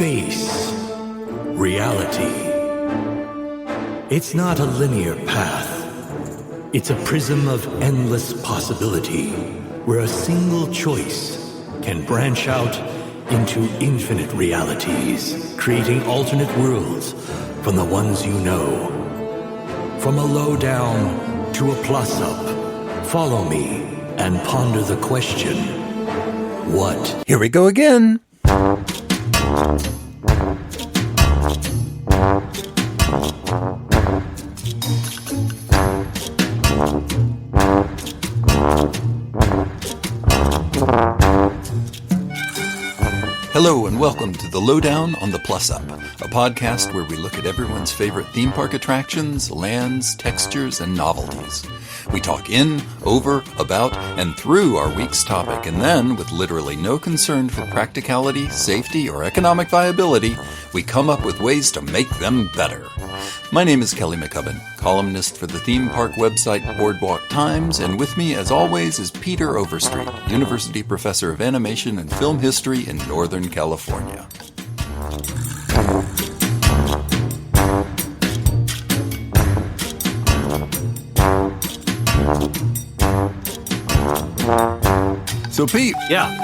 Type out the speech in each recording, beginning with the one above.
Space. Reality. It's not a linear path. It's a prism of endless possibility where a single choice can branch out into infinite realities, creating alternate worlds from the ones you know. From a low-down to a plus-up, follow me and ponder the question, what? Here we go again. Hello and welcome to The Lowdown on the Plus Up, a podcast where we look at everyone's favorite theme park attractions, lands, textures, and novelties. We talk in, over, about, and through our week's topic, and then, with literally no concern for practicality, safety, or economic viability, we come up with ways to make them better. My name is Kelly McCubbin, columnist for the theme park website Boardwalk Times, and with me, as always, is Peter Overstreet, University Professor of Animation and Film History in Northern California. So, Pete,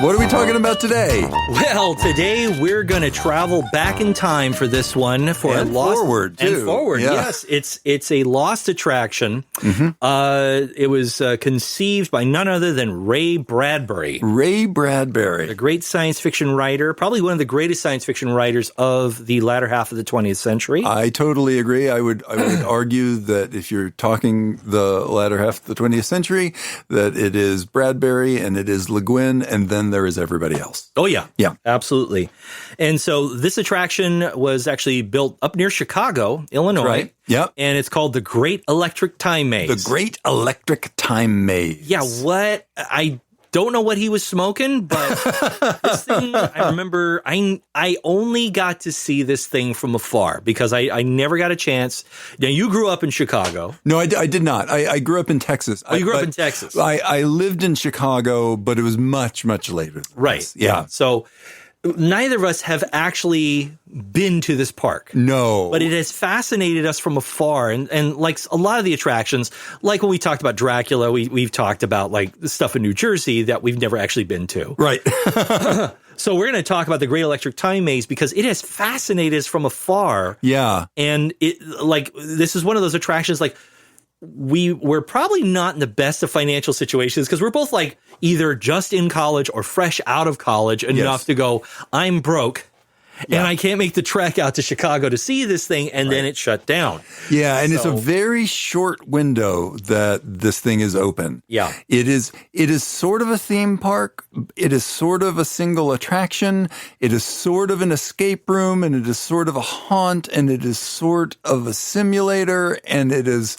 what are we talking about today? Well, today we're going to travel back in time for this one. And forward, too. And forward, yes. It's a lost attraction. Mm-hmm. It was conceived by none other than Ray Bradbury. Ray Bradbury. A great science fiction writer, probably one of the greatest science fiction writers of the latter half of the 20th century. I totally agree. I would argue that if you're talking the latter half of the 20th century, that it is Bradbury and it is Le Guin, and then there is everybody else. Oh, yeah. Yeah. Absolutely. And so this attraction was actually built up near Chicago, Illinois. Right. Yep. And it's called the Great Electric Time Maze. The Great Electric Time Maze. Yeah, what? I don't know what he was smoking, but this thing, I remember, I only got to see this thing from afar because I never got a chance. Now, you grew up in Chicago. No, I did not. I grew up in Texas. Oh, you grew up in Texas. I lived in Chicago, but it was much, much later. Right. Yeah. So neither of us have actually been to this park. No. But it has fascinated us from afar. And like a lot of the attractions, like when we talked about Dracula, we've talked about like the stuff in New Jersey that we've never actually been to. Right. So we're going to talk about the Great Electric Time Maze because it has fascinated us from afar. Yeah. And this is one of those attractions like we're probably not in the best of financial situations because we're both like either just in college or fresh out of college enough to go, I'm broke and I can't make the trek out to Chicago to see this thing. And then it shut down. Yeah. And it's a very short window that this thing is open. Yeah. It is sort of a theme park. It is sort of a single attraction. It is sort of an escape room, and it is sort of a haunt, and it is sort of a simulator, and it's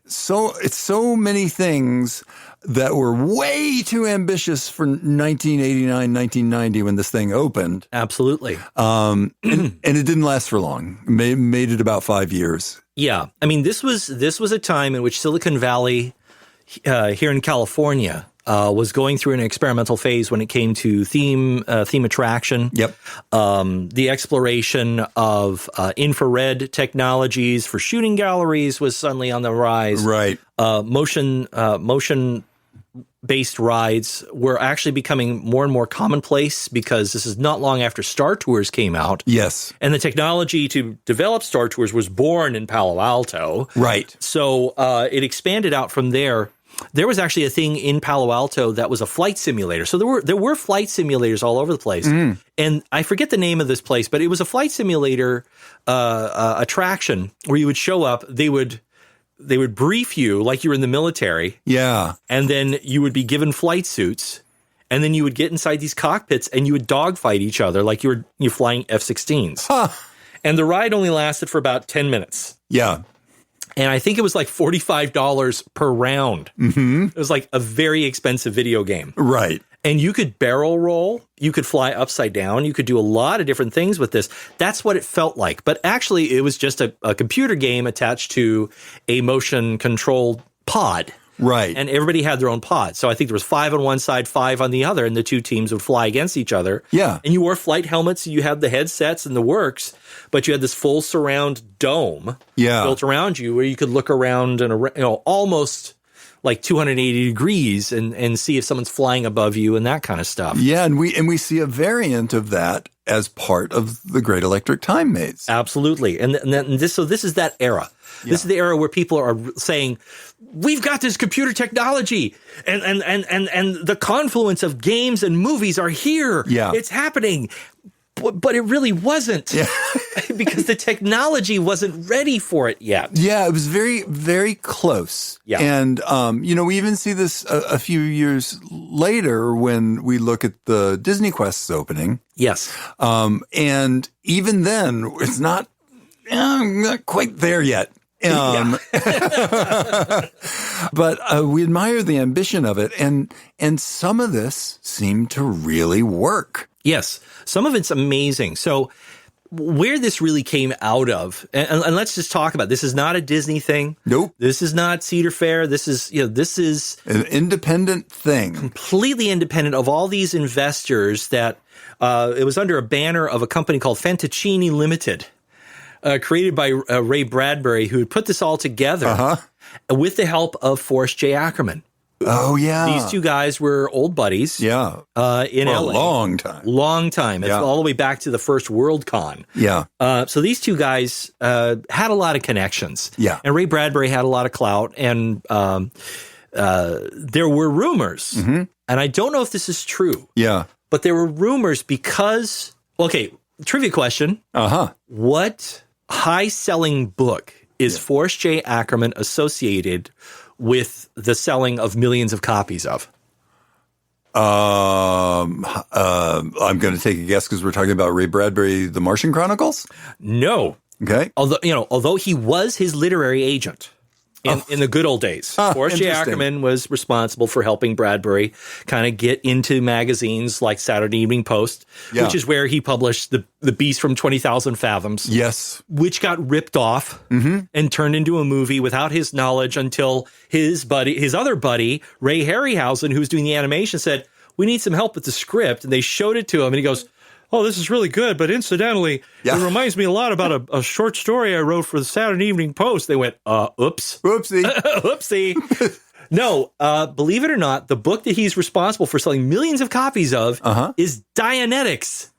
so many things that were way too ambitious for 1989, 1990 when this thing opened. Absolutely. And it didn't last for long. Made it about 5 years. Yeah. I mean, this was a time in which Silicon Valley here in California was going through an experimental phase when it came to theme attraction. Yep. The exploration of infrared technologies for shooting galleries was suddenly on the rise. Right. Motion-based rides were actually becoming more and more commonplace because this is not long after Star Tours came out. Yes. And the technology to develop Star Tours was born in Palo Alto. Right. So it expanded out from there. There was actually a thing in Palo Alto that was a flight simulator. So there were flight simulators all over the place. And I forget the name of this place, but it was a flight simulator attraction where you would show up. They would brief you like you were in the military. Yeah. And then you would be given flight suits. And then you would get inside these cockpits and you would dogfight each other like you're flying F-16s. Huh. And the ride only lasted for about 10 minutes. Yeah. And I think it was like $45 per round. Mm-hmm. It was like a very expensive video game. Right. And you could barrel roll. You could fly upside down. You could do a lot of different things with this. That's what it felt like. But actually, it was just a computer game attached to a motion-controlled pod. Right. And everybody had their own pod. So I think there was 5 on one side, 5 on the other, and the two teams would fly against each other. Yeah. And you wore flight helmets, you had the headsets and the works, but you had this full surround dome built around you where you could look around and almost like 280 degrees and see if someone's flying above you and that kind of stuff. Yeah, and we see a variant of that as part of the Great Electric Time Maze. Absolutely. And this is that era. Yeah. This is the era where people are saying, we've got this computer technology and the confluence of games and movies are here. Yeah. It's happening. But it really wasn't, because the technology wasn't ready for it yet. Yeah, it was very, very close. Yeah. And, we even see this a few years later when we look at the Disney Quest's opening. Yes. And even then, it's not quite there yet. But we admire the ambition of it. And some of this seemed to really work. Yes, some of it's amazing. So where this really came out of, and let's just talk about, this is not a Disney thing. Nope. This is not Cedar Fair. This is an independent thing. Completely independent of all these investors that it was under a banner of a company called Phantasia Limited, created by Ray Bradbury, who had put this all together with the help of Forrest J. Ackerman. Oh, yeah. These two guys were old buddies. Yeah. In LA. A long time. Long time. It's all the way back to the first Worldcon. Yeah. So these two guys had a lot of connections. Yeah. And Ray Bradbury had a lot of clout. And there were rumors. Mm-hmm. And I don't know if this is true. Yeah. But there were rumors because, trivia question. What high-selling book is Forrest J. Ackerman associated with the selling of millions of copies of? I'm going to take a guess because we're talking about Ray Bradbury, The Martian Chronicles? No. Okay. Although he was his literary agent in the good old days. Forrest J. Ackerman was responsible for helping Bradbury kind of get into magazines like Saturday Evening Post, which is where he published the Beast from 20,000 Fathoms. Yes. Which got ripped off and turned into a movie without his knowledge until his other buddy, Ray Harryhausen, who was doing the animation, said, we need some help with the script. And they showed it to him and he goes, oh, this is really good, but incidentally, it reminds me a lot about a short story I wrote for the Saturday Evening Post. They went, oops. Whoopsie. Oopsie. No, believe it or not, the book that he's responsible for selling millions of copies of is Dianetics.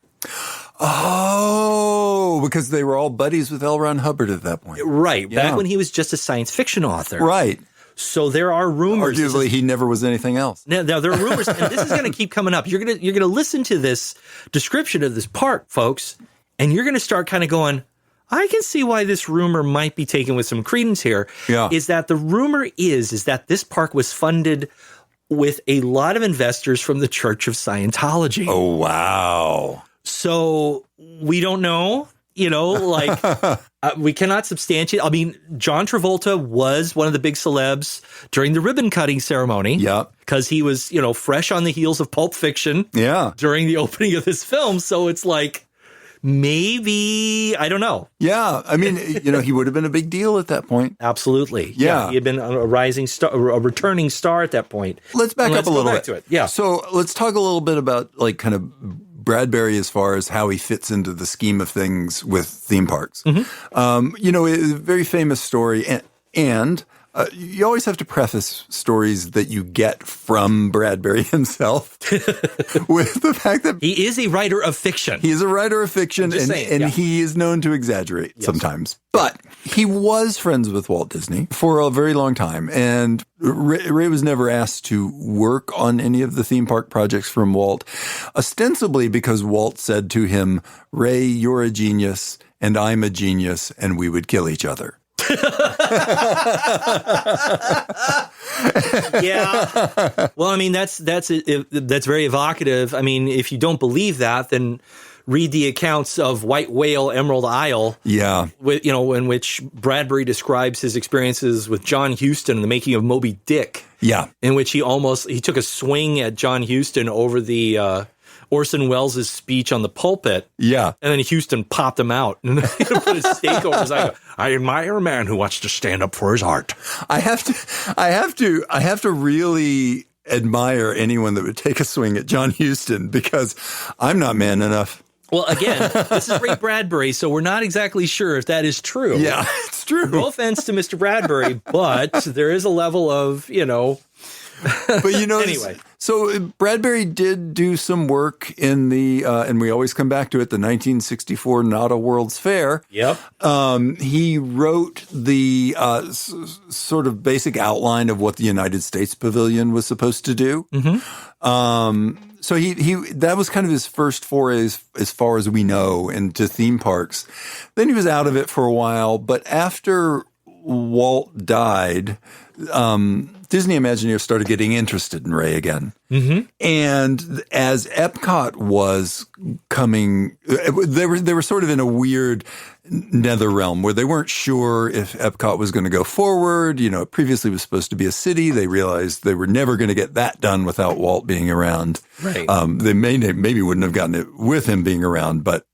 Oh, because they were all buddies with L. Ron Hubbard at that point. Right, back when he was just a science fiction author. Right. So there are rumors. Arguably, he never was anything else. Now there are rumors, and this is going to keep coming up. You're gonna listen to this description of this park, folks, and you're going to start kind of going, I can see why this rumor might be taken with some credence here. Yeah. Is that the rumor is that this park was funded with a lot of investors from the Church of Scientology. Oh, wow. So we don't know. We cannot substantiate. I mean, John Travolta was one of the big celebs during the ribbon cutting ceremony. Yeah. Because he was, fresh on the heels of Pulp Fiction. Yeah. During the opening of this film. So it's like, maybe, I don't know. Yeah. I mean, he would have been a big deal at that point. Absolutely. Yeah. He had been a rising star, a returning star at that point. Let's back up a little bit. To it. Yeah. So let's talk a little bit about kind of Bradbury as far as how he fits into the scheme of things with theme parks. A very famous story, and you always have to preface stories that you get from Bradbury himself with the fact that he is a writer of fiction. He is a writer of fiction, and he is known to exaggerate sometimes. But he was friends with Walt Disney for a very long time, and Ray was never asked to work on any of the theme park projects from Walt, ostensibly because Walt said to him, Ray, you're a genius, and I'm a genius, and we would kill each other. Yeah. Well, I mean, that's very evocative. I mean, if you don't believe that, then read the accounts of White Whale, Emerald Isle. Yeah. In which Bradbury describes his experiences with John Huston in the making of Moby Dick. Yeah. In which he took a swing at John Huston over the Orson Welles' speech on the pulpit. Yeah. And then Houston popped him out and put his stake over his eye. I admire a man who wants to stand up for his art. I have to really admire anyone that would take a swing at John Huston, because I'm not man enough. Well, again, this is Ray Bradbury, so we're not exactly sure if that is true. Yeah, it's true. No offense to Mr. Bradbury, but there is a level of, But anyway. So Bradbury did do some work in the, and we always come back to it, the 1964 NADA World's Fair. Yep. He wrote the sort of basic outline of what the United States Pavilion was supposed to do. Mm-hmm. So he that was kind of his first foray, as far as we know, into theme parks. Then he was out of it for a while, but after Walt died, Disney Imagineers started getting interested in Ray again. Mm-hmm. And as Epcot was coming, they were sort of in a weird nether realm where they weren't sure if Epcot was going to go forward. It previously was supposed to be a city. They realized they were never going to get that done without Walt being around. Right. They maybe wouldn't have gotten it with him being around, but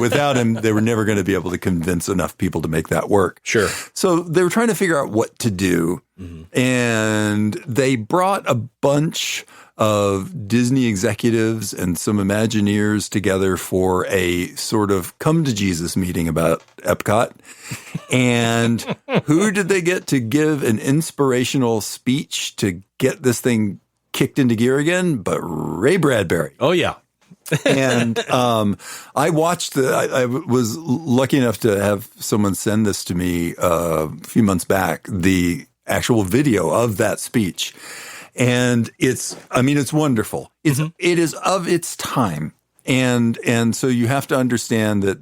without him, they were never going to be able to convince enough people to make that work. Sure. So they were trying to figure out what to do. Mm-hmm. And they brought a bunch of Disney executives and some Imagineers together for a sort of come to Jesus meeting about Epcot. And who did they get to give an inspirational speech to get this thing kicked into gear again? But Ray Bradbury. Oh, yeah. And I watched I was lucky enough to have someone send this to me a few months back, the actual video of that speech. And it's wonderful. It is of its time. And so you have to understand that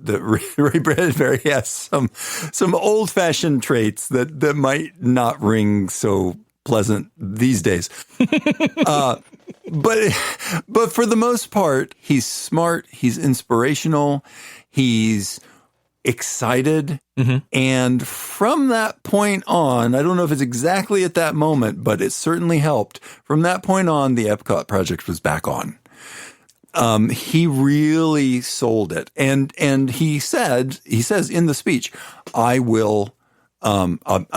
Ray Bradbury has some old fashioned traits that might not ring so pleasant these days. But for the most part, he's smart. He's inspirational. He's excited. Mm-hmm. And from that point on, I don't know if it's exactly at that moment, but it certainly helped. From that point on, the Epcot project was back on. He really sold it. And he says in the speech, I'm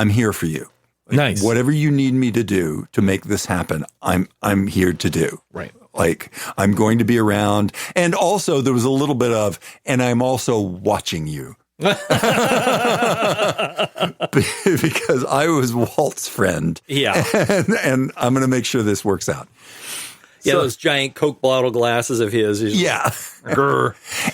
here for you. Nice. Whatever you need me to do to make this happen, I'm here to do. Right. Like, I'm going to be around. And also there was a little bit of, and I'm also watching you. Because I was Walt's friend. Yeah. And I'm going to make sure this works out. Yeah, so, those giant Coke bottle glasses of his. Yeah.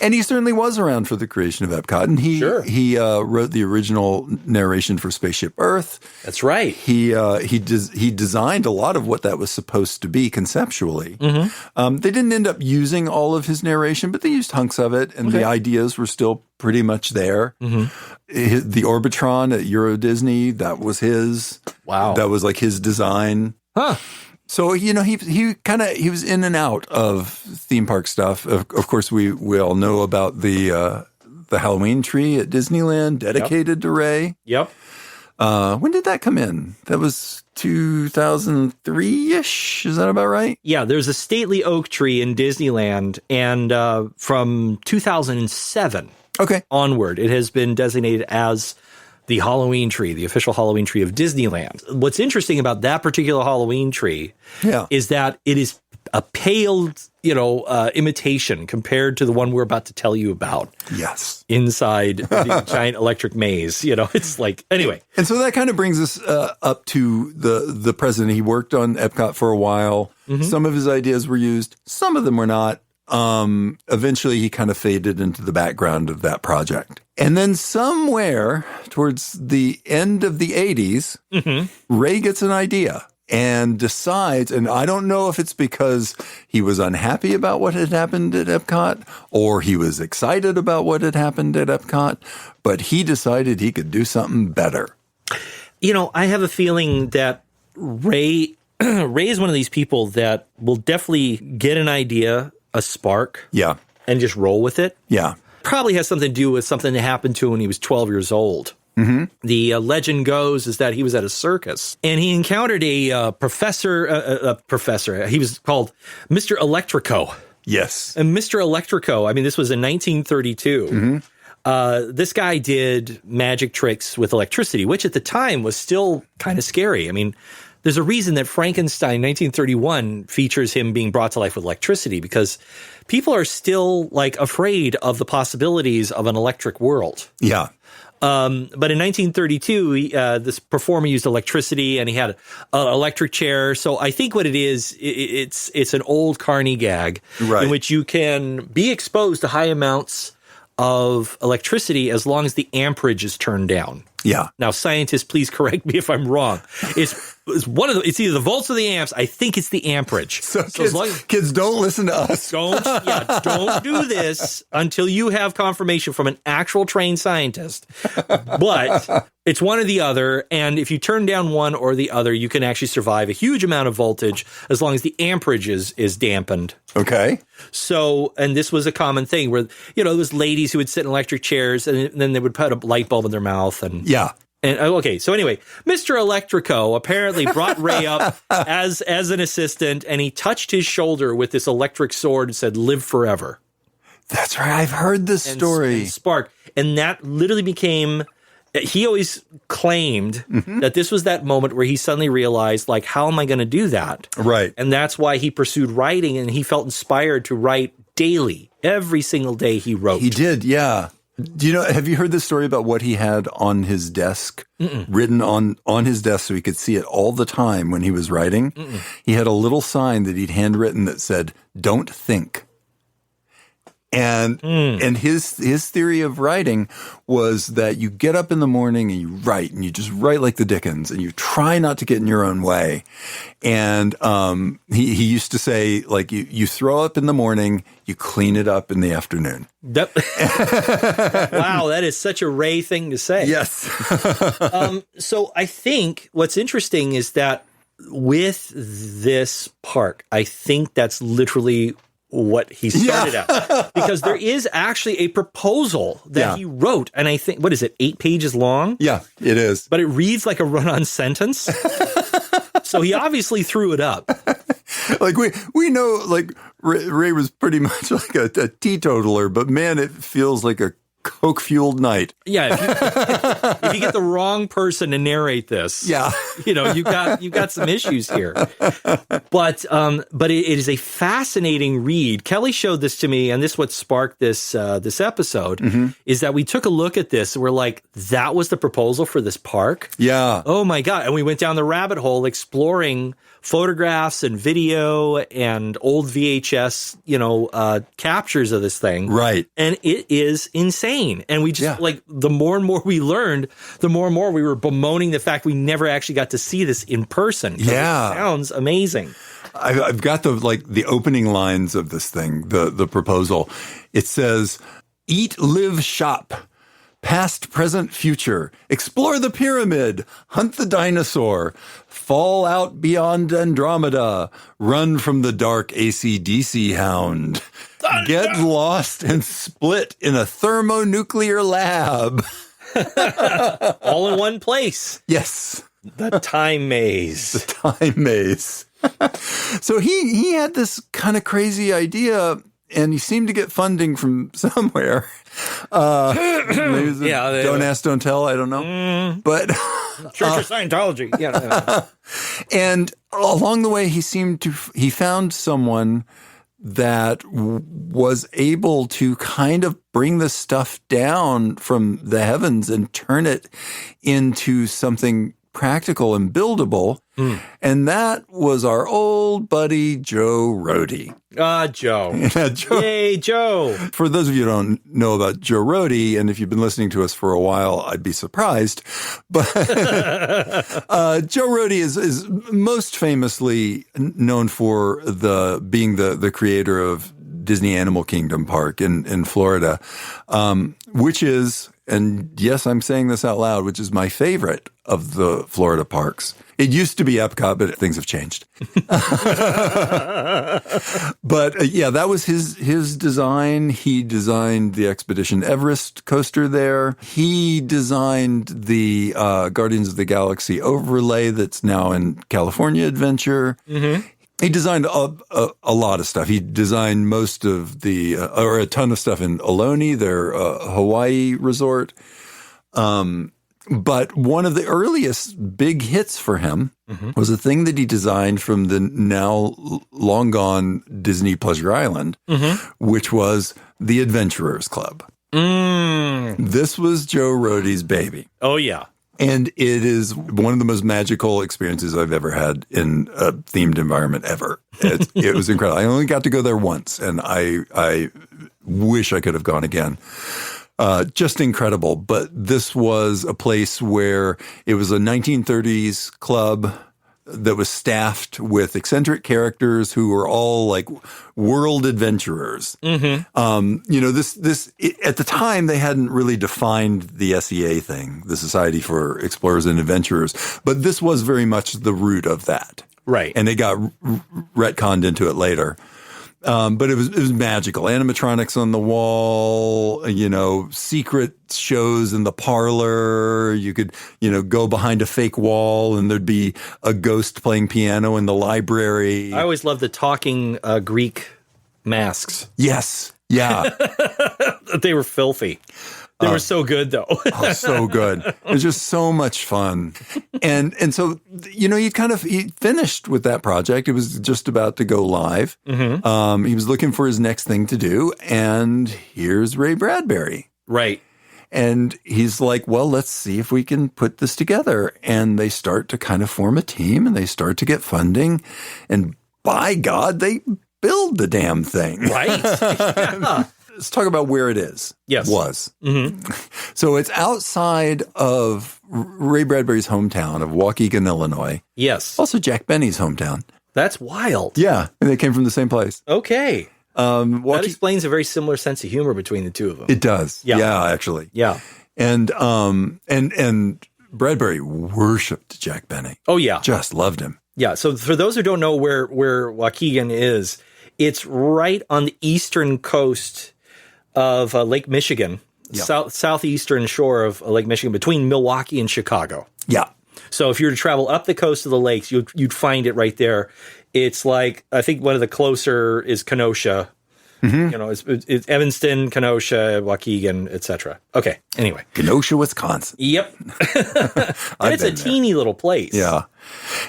And he certainly was around for the creation of Epcot. And he wrote the original narration for Spaceship Earth. That's right. He designed a lot of what that was supposed to be conceptually. Mm-hmm. They didn't end up using all of his narration, but they used hunks of it. And the ideas were still pretty much there. Mm-hmm. The Orbitron at Euro Disney, that was his. Wow. That was like his design. Huh. So, he was in and out of theme park stuff. Of course, we all know about the Halloween tree at Disneyland dedicated to Ray. Yep. When did that come in? That was 2003-ish. Is that about right? Yeah, there's a stately oak tree in Disneyland, and from 2007 onward, it has been designated as the Halloween tree, the official Halloween tree of Disneyland. What's interesting about that particular Halloween tree is that it is a pale, imitation compared to the one we're about to tell you about. Yes. Inside the giant electric maze. It's like, anyway. And so that kind of brings us up to the president. He worked on Epcot for a while. Mm-hmm. Some of his ideas were used. Some of them were not. Eventually he kind of faded into the background of that project. And then somewhere towards the end of the 80s, Ray gets an idea and decides, and I don't know if it's because he was unhappy about what had happened at Epcot or he was excited about what had happened at Epcot, but he decided he could do something better. I have a feeling that Ray is one of these people that will definitely get an idea, a spark, and just roll with it. Yeah. Probably has something to do with something that happened to him when he was 12 years old. Mm-hmm. The legend goes is that he was at a circus and he encountered a professor. He was called Mr. Electrico. Yes. And Mr. Electrico, I mean, this was in 1932. This guy did magic tricks with electricity, which at the time was still kind of scary. I mean, there's a reason that Frankenstein 1931 features him being brought to life with electricity, because people are still like afraid of the possibilities of an electric world. Yeah. But in 1932, this performer used electricity, and he had an electric chair. So I think what it is, it's an old Carney gag in which you can be exposed to high amounts of electricity as long as the amperage is turned down. Yeah. Now, scientists, please correct me if I'm wrong. It's either the volts or the amps. I think it's the amperage. So kids, don't listen to us. Don't do this until you have confirmation from an actual trained scientist. But it's one or the other, and if you turn down one or the other, you can actually survive a huge amount of voltage as long as the amperage is dampened. Okay. So, and this was a common thing where, there was ladies who would sit in electric chairs, and then they would put a light bulb in their mouth. And yeah. And okay, so anyway, Mr. Electrico apparently brought Ray up as an assistant, and he touched his shoulder with this electric sword and said, "Live forever." That's right. I've heard this story. And spark. And that literally became, he always claimed that this was that moment where he suddenly realized, like, how am I going to do that? Right. And that's why he pursued writing, and he felt inspired to write daily. Every single day he wrote. He did, yeah. Do you know, have you heard this story about what he had on his desk, written on his desk so he could see it all the time when he was writing? He had a little sign that he'd handwritten that said, "Don't think." And his theory of writing was that you get up in the morning and you write, and you just write like the Dickens, and you try not to get in your own way. And he used to say, like, you throw up in the morning, you clean it up in the afternoon. Wow, that is such a Ray thing to say. Yes. So I think what's interesting is that with this park, I think that's literally what he started at, because there is actually a proposal that he wrote, and I think, what is it, 8 pages long? Yeah, it is. But it reads like a run-on sentence. So he obviously threw it up. Like we know, like Ray was pretty much like a teetotaler, but man, it feels like a coke-fueled night. Yeah, if you get the wrong person to narrate this, you got some issues here. But it is a fascinating read. Kelly showed this to me, and this is what sparked this episode. Is that we took a look at this, and we're like, that was the proposal for this park? Yeah. Oh my God! And we went down the rabbit hole exploring photographs and video and old VHS, captures of this thing. Right. And it is insane. And we just, the more and more we learned, the more and more we were bemoaning the fact we never actually got to see this in person. Yeah. It sounds amazing. I've got the opening lines of this thing, the proposal. It says, "Eat, live, shop. Past, present, future. Explore the pyramid. Hunt the dinosaur. Fall out beyond Andromeda. Run from the dark AC/DC hound. Get lost and split in a thermonuclear lab." All in one place. Yes. The time maze. The time maze. So he had this kind of crazy idea, and he seemed to get funding from somewhere. Maybe don't ask, don't tell. I don't know. But Church of Scientology. Yeah. And along the way, he found someone that was able to kind of bring the stuff down from the heavens and turn it into something practical and buildable. And that was our old buddy Joe Rohde. Joe. Yeah, Joe. Yay, Joe. For those of you who don't know about Joe Rohde, and if you've been listening to us for a while, I'd be surprised. But Joe Rohde is most famously known for being the creator of Disney Animal Kingdom Park in Florida, which is, and yes, I'm saying this out loud, which is my favorite of the Florida parks. It used to be EPCOT, but things have changed. But that was his design. He designed the Expedition Everest coaster there. He designed the Guardians of the Galaxy overlay that's now in California Adventure. He designed a lot of stuff. He designed most of or a ton of stuff in Ohlone, their Hawaii resort. But one of the earliest big hits for him was a thing that he designed from the now long gone Disney Pleasure Island, which was the Adventurers Club. This was Joe Rohde's baby. Oh, yeah. And it is one of the most magical experiences I've ever had in a themed environment ever. It was incredible. I only got to go there once, and I wish I could have gone again. Just incredible. But this was a place where it was a 1930s club that was staffed with eccentric characters who were all like world adventurers. This at the time they hadn't really defined the SEA thing, the Society for Explorers and Adventurers, but this was very much the root of that. Right. And they got retconned into it later. But it was magical. Animatronics on the wall, secret shows in the parlor. You could, go behind a fake wall and there'd be a ghost playing piano in the library. I always loved the talking Greek masks. Yes. Yeah. They were filthy. They were so good, though. Oh, so good. It was just so much fun. And so, he finished with that project. It was just about to go live. He was looking for his next thing to do. And here's Ray Bradbury. Right. And he's like, well, let's see if we can put this together. And they start to kind of form a team and they start to get funding. And by God, they build the damn thing. Right. Yeah. Let's talk about where it is. Yes. Was. So it's outside of Ray Bradbury's hometown of Waukegan, Illinois. Yes. Also Jack Benny's hometown. That's wild. Yeah. And they came from the same place. Okay. That explains a very similar sense of humor between the two of them. It does. Yeah. Yeah, actually. Yeah. And Bradbury worshipped Jack Benny. Oh, yeah. Just loved him. Yeah. So for those who don't know where Waukegan is, it's right on the eastern coast of Lake Michigan, southeastern shore of Lake Michigan, between Milwaukee and Chicago. Yeah. So if you were to travel up the coast of the lakes, you'd find it right there. It's like, I think one of the closer is Kenosha. It's Evanston, Kenosha, Waukegan, etc. Okay. Anyway, Kenosha, Wisconsin. Yep. And it's a teeny little place. Yeah.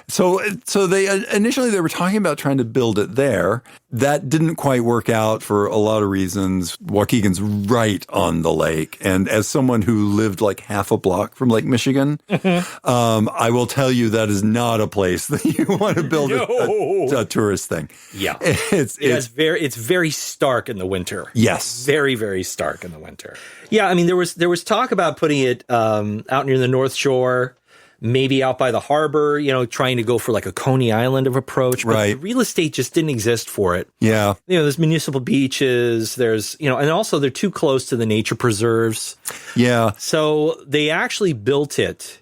So they initially were talking about trying to build it there. That didn't quite work out for a lot of reasons. Waukegan's right on the lake. And as someone who lived like half a block from Lake Michigan, I will tell you that is not a place that you want to build a tourist thing. Yeah. It's very stark in the winter. Yes. Very, very stark in the winter. Yeah. I mean, there was talk about putting it out near the North Shore, maybe out by the harbor, trying to go for like a Coney Island of approach. But the real estate just didn't exist for it. Yeah. There's municipal beaches, there's, and also they're too close to the nature preserves. Yeah. So they actually built it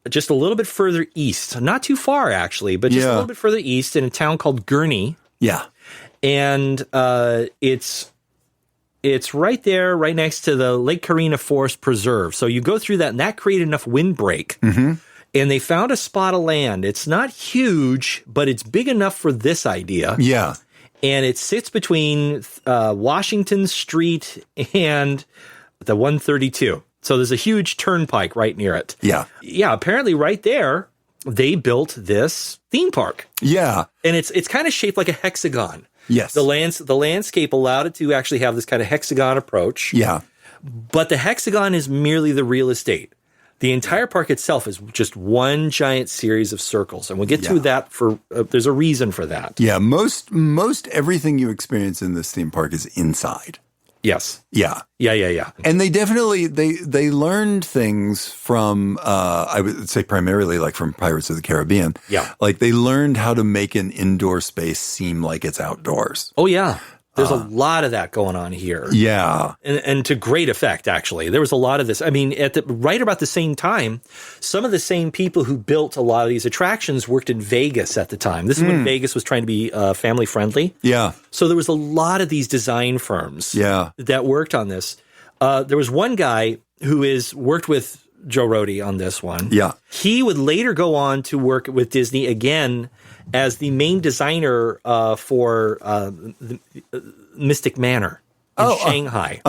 just a little bit further east. Not too far, actually, but just a little bit further east in a town called Gurnee. Yeah. And it's right there, right next to the Lake Carina Forest Preserve. So you go through that, and that created enough windbreak. And they found a spot of land. It's not huge, but it's big enough for this idea. Yeah. And it sits between Washington Street and the 132. So there's a huge turnpike right near it. Yeah. Yeah, apparently right there, they built this theme park. Yeah. And it's kind of shaped like a hexagon. Yes. The landscape allowed it to actually have this kind of hexagon approach. Yeah. But the hexagon is merely the real estate. The entire park itself is just one giant series of circles. And we'll get to that there's a reason for that. Yeah. Most everything you experience in this theme park is inside. Yes. Yeah. Yeah. And they definitely, they learned things from, I would say primarily like from Pirates of the Caribbean. Yeah. Like they learned how to make an indoor space seem like it's outdoors. Oh, yeah. There's a lot of that going on here. Yeah. And to great effect, actually. There was a lot of this. I mean, right about the same time, some of the same people who built a lot of these attractions worked in Vegas at the time. This is when Vegas was trying to be family friendly. Yeah. So there was a lot of these design firms that worked on this. There was one guy who worked with Joe Rohde on this one. Yeah. He would later go on to work with Disney again as the main designer for the Mystic Manor in Shanghai.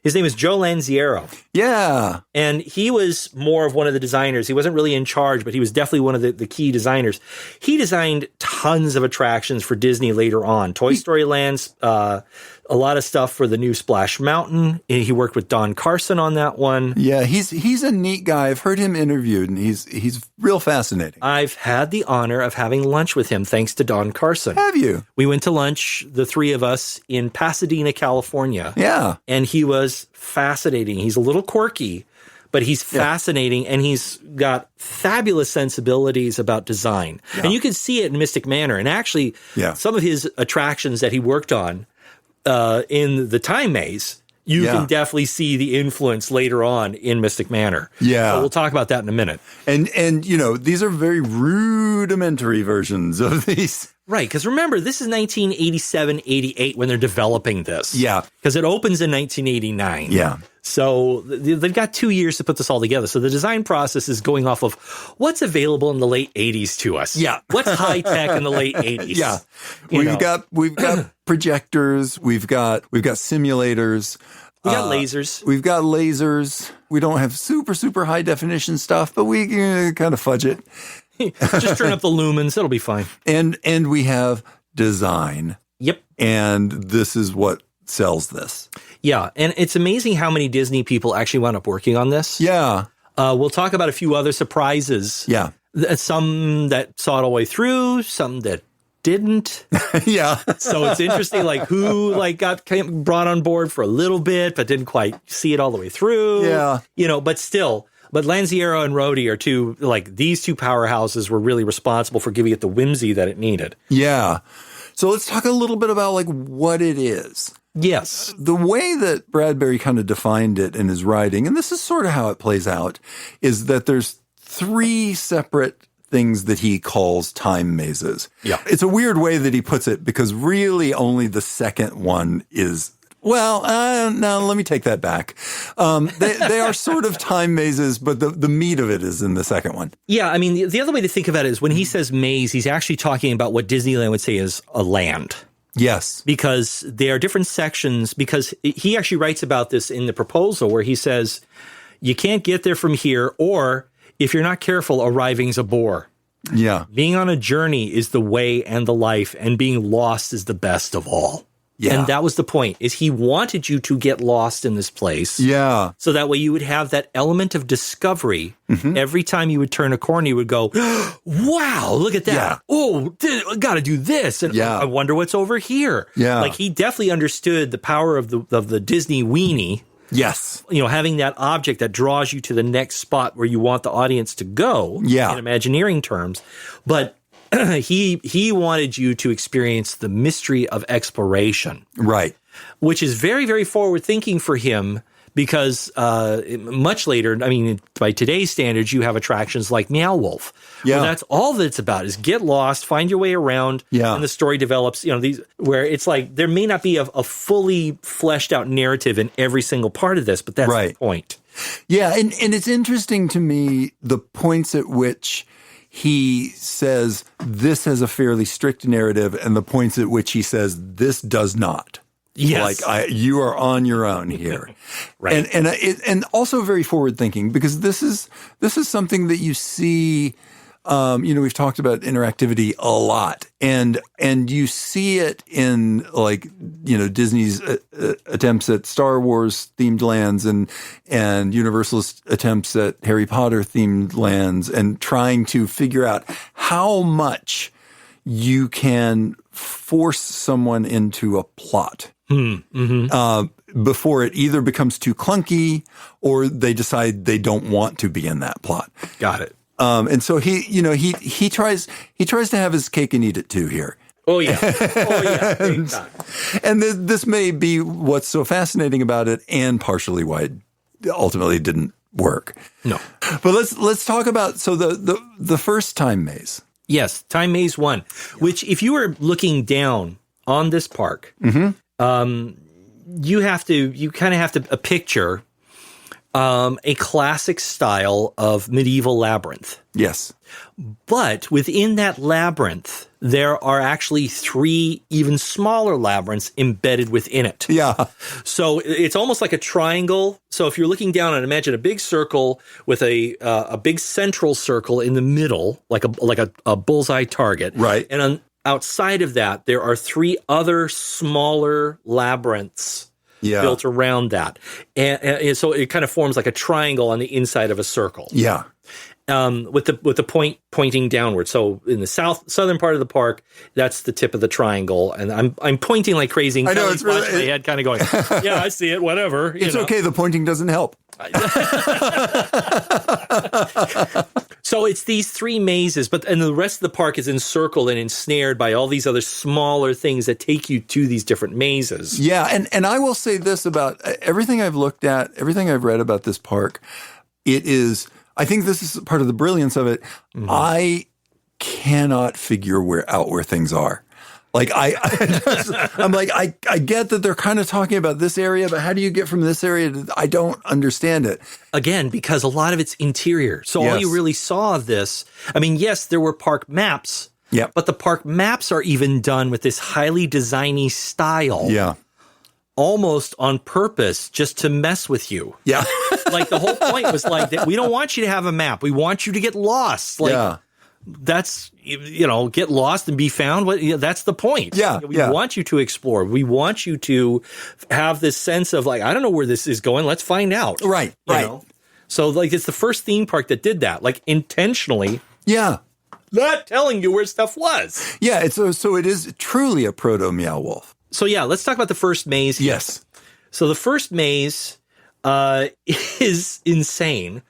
His name is Joe Lanziero. Yeah. And he was more of one of the designers. He wasn't really in charge, but he was definitely one of the key designers. He designed tons of attractions for Disney later on. Toy Story Lands, a lot of stuff for the new Splash Mountain. He worked with Don Carson on that one. Yeah, he's a neat guy. I've heard him interviewed, and he's real fascinating. I've had the honor of having lunch with him, thanks to Don Carson. Have you? We went to lunch, the three of us, in Pasadena, California. Yeah. And he was fascinating. He's a little quirky, but he's fascinating, and he's got fabulous sensibilities about design. Yeah. And you can see it in Mystic Manor. And actually, some of his attractions that he worked on in the Time Maze, you can definitely see the influence later on in Mystic Manor. Yeah. So we'll talk about that in a minute. And you know, these are very rudimentary versions of these. Right, because remember, this is 1987, 88 when they're developing this. Yeah. Because it opens in 1989. Yeah. So they've got 2 years to put this all together. So the design process is going off of what's available in the late 80s to us. Yeah. What's high tech in the late 80s. Yeah. We've got projectors, we've got simulators. We got lasers. We've got lasers. We don't have super high definition stuff, but we kind of fudge it. Just turn up the lumens. It'll be fine. And we have design. Yep. And this is what sells this. Yeah. And it's amazing how many Disney people actually wound up working on this. Yeah. We'll talk about a few other surprises. Yeah. Some that saw it all the way through, some that didn't. Yeah. So it's interesting, like who got brought on board for a little bit, but didn't quite see it all the way through. Yeah. You know, but still. But Lanziero and Rhodey are these two powerhouses were really responsible for giving it the whimsy that it needed. Yeah. So let's talk a little bit about what it is. Yes. The way that Bradbury kind of defined it in his writing, and this is sort of how it plays out, is that there's 3 separate things that he calls time mazes. Yeah. It's a weird way that he puts it because really only the second one is. Well, no, let me take that back. They are sort of time mazes, but the meat of it is in the second one. Yeah, I mean, the other way to think about it is when he says maze, he's actually talking about what Disneyland would say is a land. Yes. Because there are different sections, because he actually writes about this in the proposal where he says, you can't get there from here, or if you're not careful, arriving's a bore. Yeah. Being on a journey is the way and the life, and being lost is the best of all. Yeah. And that was the point, is he wanted you to get lost in this place. Yeah. So that way you would have that element of discovery. Mm-hmm. Every time you would turn a corner, you would go, wow, look at that. Yeah. Oh, I got to do this. And I wonder what's over here. Yeah. Like he definitely understood the power of the Disney weenie. Yes. You know, having that object that draws you to the next spot where you want the audience to go. Yeah. In Imagineering terms. But he wanted you to experience the mystery of exploration. Right. Which is very, very forward thinking for him because much later, I mean, by today's standards, you have attractions like Meow Wolf. Yeah. Well, that's all that it's about is get lost, find your way around, and the story develops, these where it's like there may not be a fully fleshed out narrative in every single part of this, but that's the point. Yeah, and it's interesting to me the points at which he says this has a fairly strict narrative and the points at which he says this does not. Yes. You are on your own here. Right. And also very forward thinking because this is something that you see, we've talked about interactivity a lot and you see it in Disney's attempts at Star Wars themed lands and Universal's attempts at Harry Potter themed lands and trying to figure out how much you can force someone into a plot. Before it either becomes too clunky or they decide they don't want to be in that plot. Got it. And so he tries to have his cake and eat it too here. Oh yeah. And this may be what's so fascinating about it and partially why it ultimately didn't work. No. But let's talk about the first time maze. Yes, Time Maze 1, which if you were looking down on this park, you kind of have to picture a classic style of medieval labyrinth. Yes. But within that labyrinth, there are actually 3 even smaller labyrinths embedded within it. Yeah. So it's almost like a triangle. So if you're looking down and imagine a big circle with a big central circle in the middle, like a bullseye target. Right. And outside of that, there are 3 other smaller labyrinths built around that. And so it kind of forms like a triangle on the inside of a circle. Yeah. With the point pointing downward. So in the southern part of the park, that's the tip of the triangle, and I'm pointing like crazy. And I know, it's really, my head kind of going, yeah, I see it. Whatever. It's okay. The pointing doesn't help. So it's these 3 mazes, and the rest of the park is encircled and ensnared by all these other smaller things that take you to these different mazes. Yeah, and I will say this about everything I've looked at, everything I've read about this park. It is. I think this is part of the brilliance of it. Mm-hmm. I cannot figure out where things are. Like I'm like, I get that they're kind of talking about this area, but how do you get from this area to, I don't understand it. Again, because a lot of it's interior. So all you really saw of this, I mean, yes, there were park maps, but the park maps are even done with this highly designy style. Yeah. Almost on purpose, just to mess with you. Yeah. Like the whole point was like, that we don't want you to have a map. We want you to get lost. Like that's, get lost and be found. That's the point. Yeah. We want you to explore. We want you to have this sense of like, I don't know where this is going. Let's find out. Right. You know? So like, it's the first theme park that did that, like intentionally. Yeah. Not telling you where stuff was. Yeah. So it is truly a proto Meow Wolf. So yeah, let's talk about the first maze. Yes. So the first maze is insane.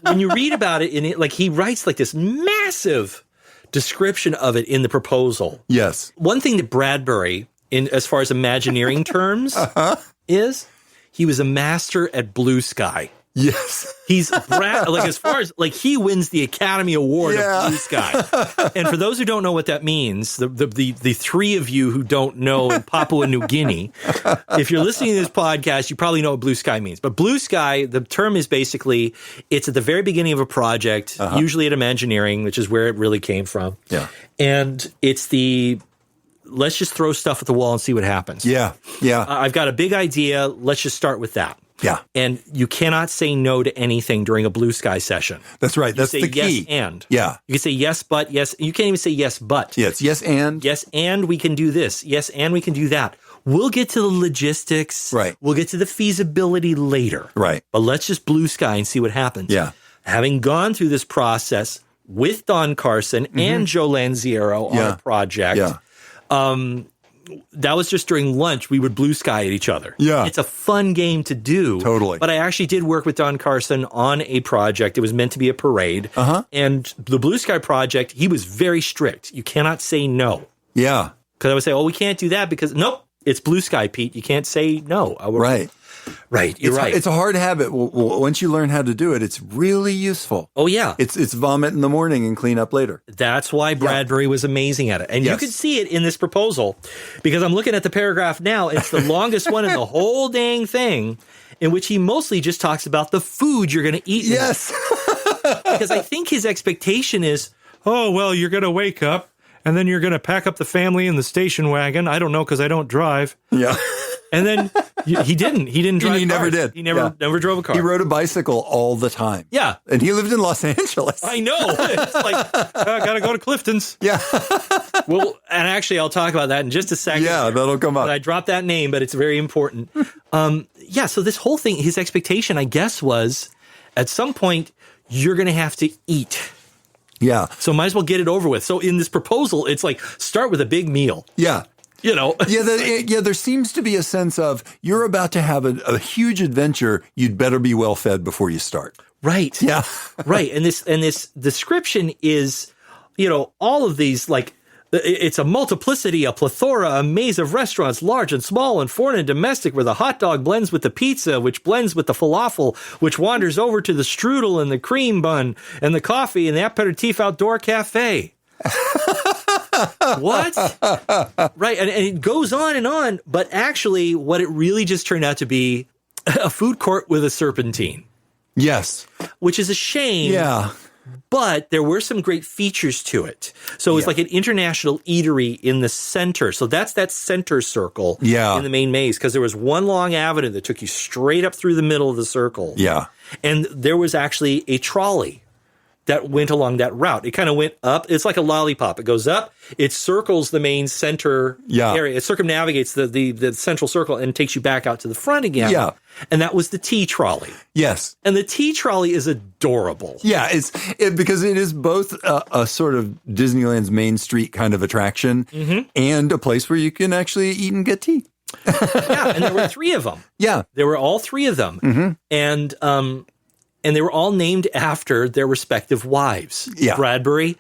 When you read about it, like he writes like this massive description of it in the proposal. Yes. One thing that Bradbury, in as far as Imagineering terms, is he was a master at blue sky. Yes. He's like as far as like he wins the Academy Award of Blue Sky. And for those who don't know what that means, the 3 of you who don't know in Papua New Guinea, if you're listening to this podcast, you probably know what blue sky means. But blue sky, the term is basically it's at the very beginning of a project, usually at Imagineering, which is where it really came from. Yeah. And it's let's just throw stuff at the wall and see what happens. Yeah. Yeah. I've got a big idea. Let's just start with that. Yeah. And you cannot say no to anything during a blue sky session. That's right. That's the key. Yes, and. Yeah. You can say yes, but, yes. You can't even say yes, but. Yes, yes, and. Yes, and we can do this. Yes, and we can do that. We'll get to the logistics. Right. We'll get to the feasibility later. Right. But let's just blue sky and see what happens. Yeah. Having gone through this process with Don Carson and Joe Lanziero on a project, that was just during lunch. We would blue sky at each other. Yeah. It's a fun game to do. Totally. But I actually did work with Don Carson on a project. It was meant to be a parade. And the blue sky project, he was very strict. You cannot say no. Yeah. Because I would say, we can't do that because, nope, it's blue sky, Pete. You can't say no. Right. Right. You're right. It's a hard habit. Once you learn how to do it, it's really useful. Oh, yeah. It's vomit in the morning and clean up later. That's why Bradbury was amazing at it. And you can see it in this proposal because I'm looking at the paragraph now. It's the longest one in the whole dang thing in which he mostly just talks about the food you're going to eat. Yes. Because I think his expectation is, oh, well, you're going to wake up and then you're going to pack up the family in the station wagon. I don't know because I don't drive. Yeah. And then he didn't drive. He never did. He never drove a car. He rode a bicycle all the time. Yeah. And he lived in Los Angeles. I know. It's like, I got to go to Clifton's. Yeah. Well, and actually, I'll talk about that in just a second. Yeah, that'll come up. And I dropped that name, but it's very important. So this whole thing, his expectation, I guess, was at some point, you're going to have to eat. Yeah. So might as well get it over with. So in this proposal, it's like, start with a big meal. Yeah. There seems to be a sense of you're about to have a huge adventure. You'd better be well fed before you start. Right. Yeah. Right. And this description is, all of these, like, it's a multiplicity, a plethora, a maze of restaurants, large and small and foreign and domestic, where the hot dog blends with the pizza, which blends with the falafel, which wanders over to the strudel and the cream bun and the coffee and the aperitif outdoor cafe. What? Right. And it goes on, but actually what it really just turned out to be a food court with a serpentine. Yes. Which is a shame. Yeah. But there were some great features to it. So it was like an international eatery in the center. So that's that center circle in the main maze, because there was one long avenue that took you straight up through the middle of the circle. Yeah. And there was actually a trolley that went along that route. It kind of went up. It's like a lollipop. It goes up. It circles the main center area. It circumnavigates the central circle and takes you back out to the front again. Yeah. And that was the tea trolley. Yes. And the tea trolley is adorable. Yeah, because it is both a sort of Disneyland's Main Street kind of attraction and a place where you can actually eat and get tea. Yeah, and there were 3 of them. Yeah. There were all 3 of them. And they were all named after their respective wives. Yeah. Bradbury,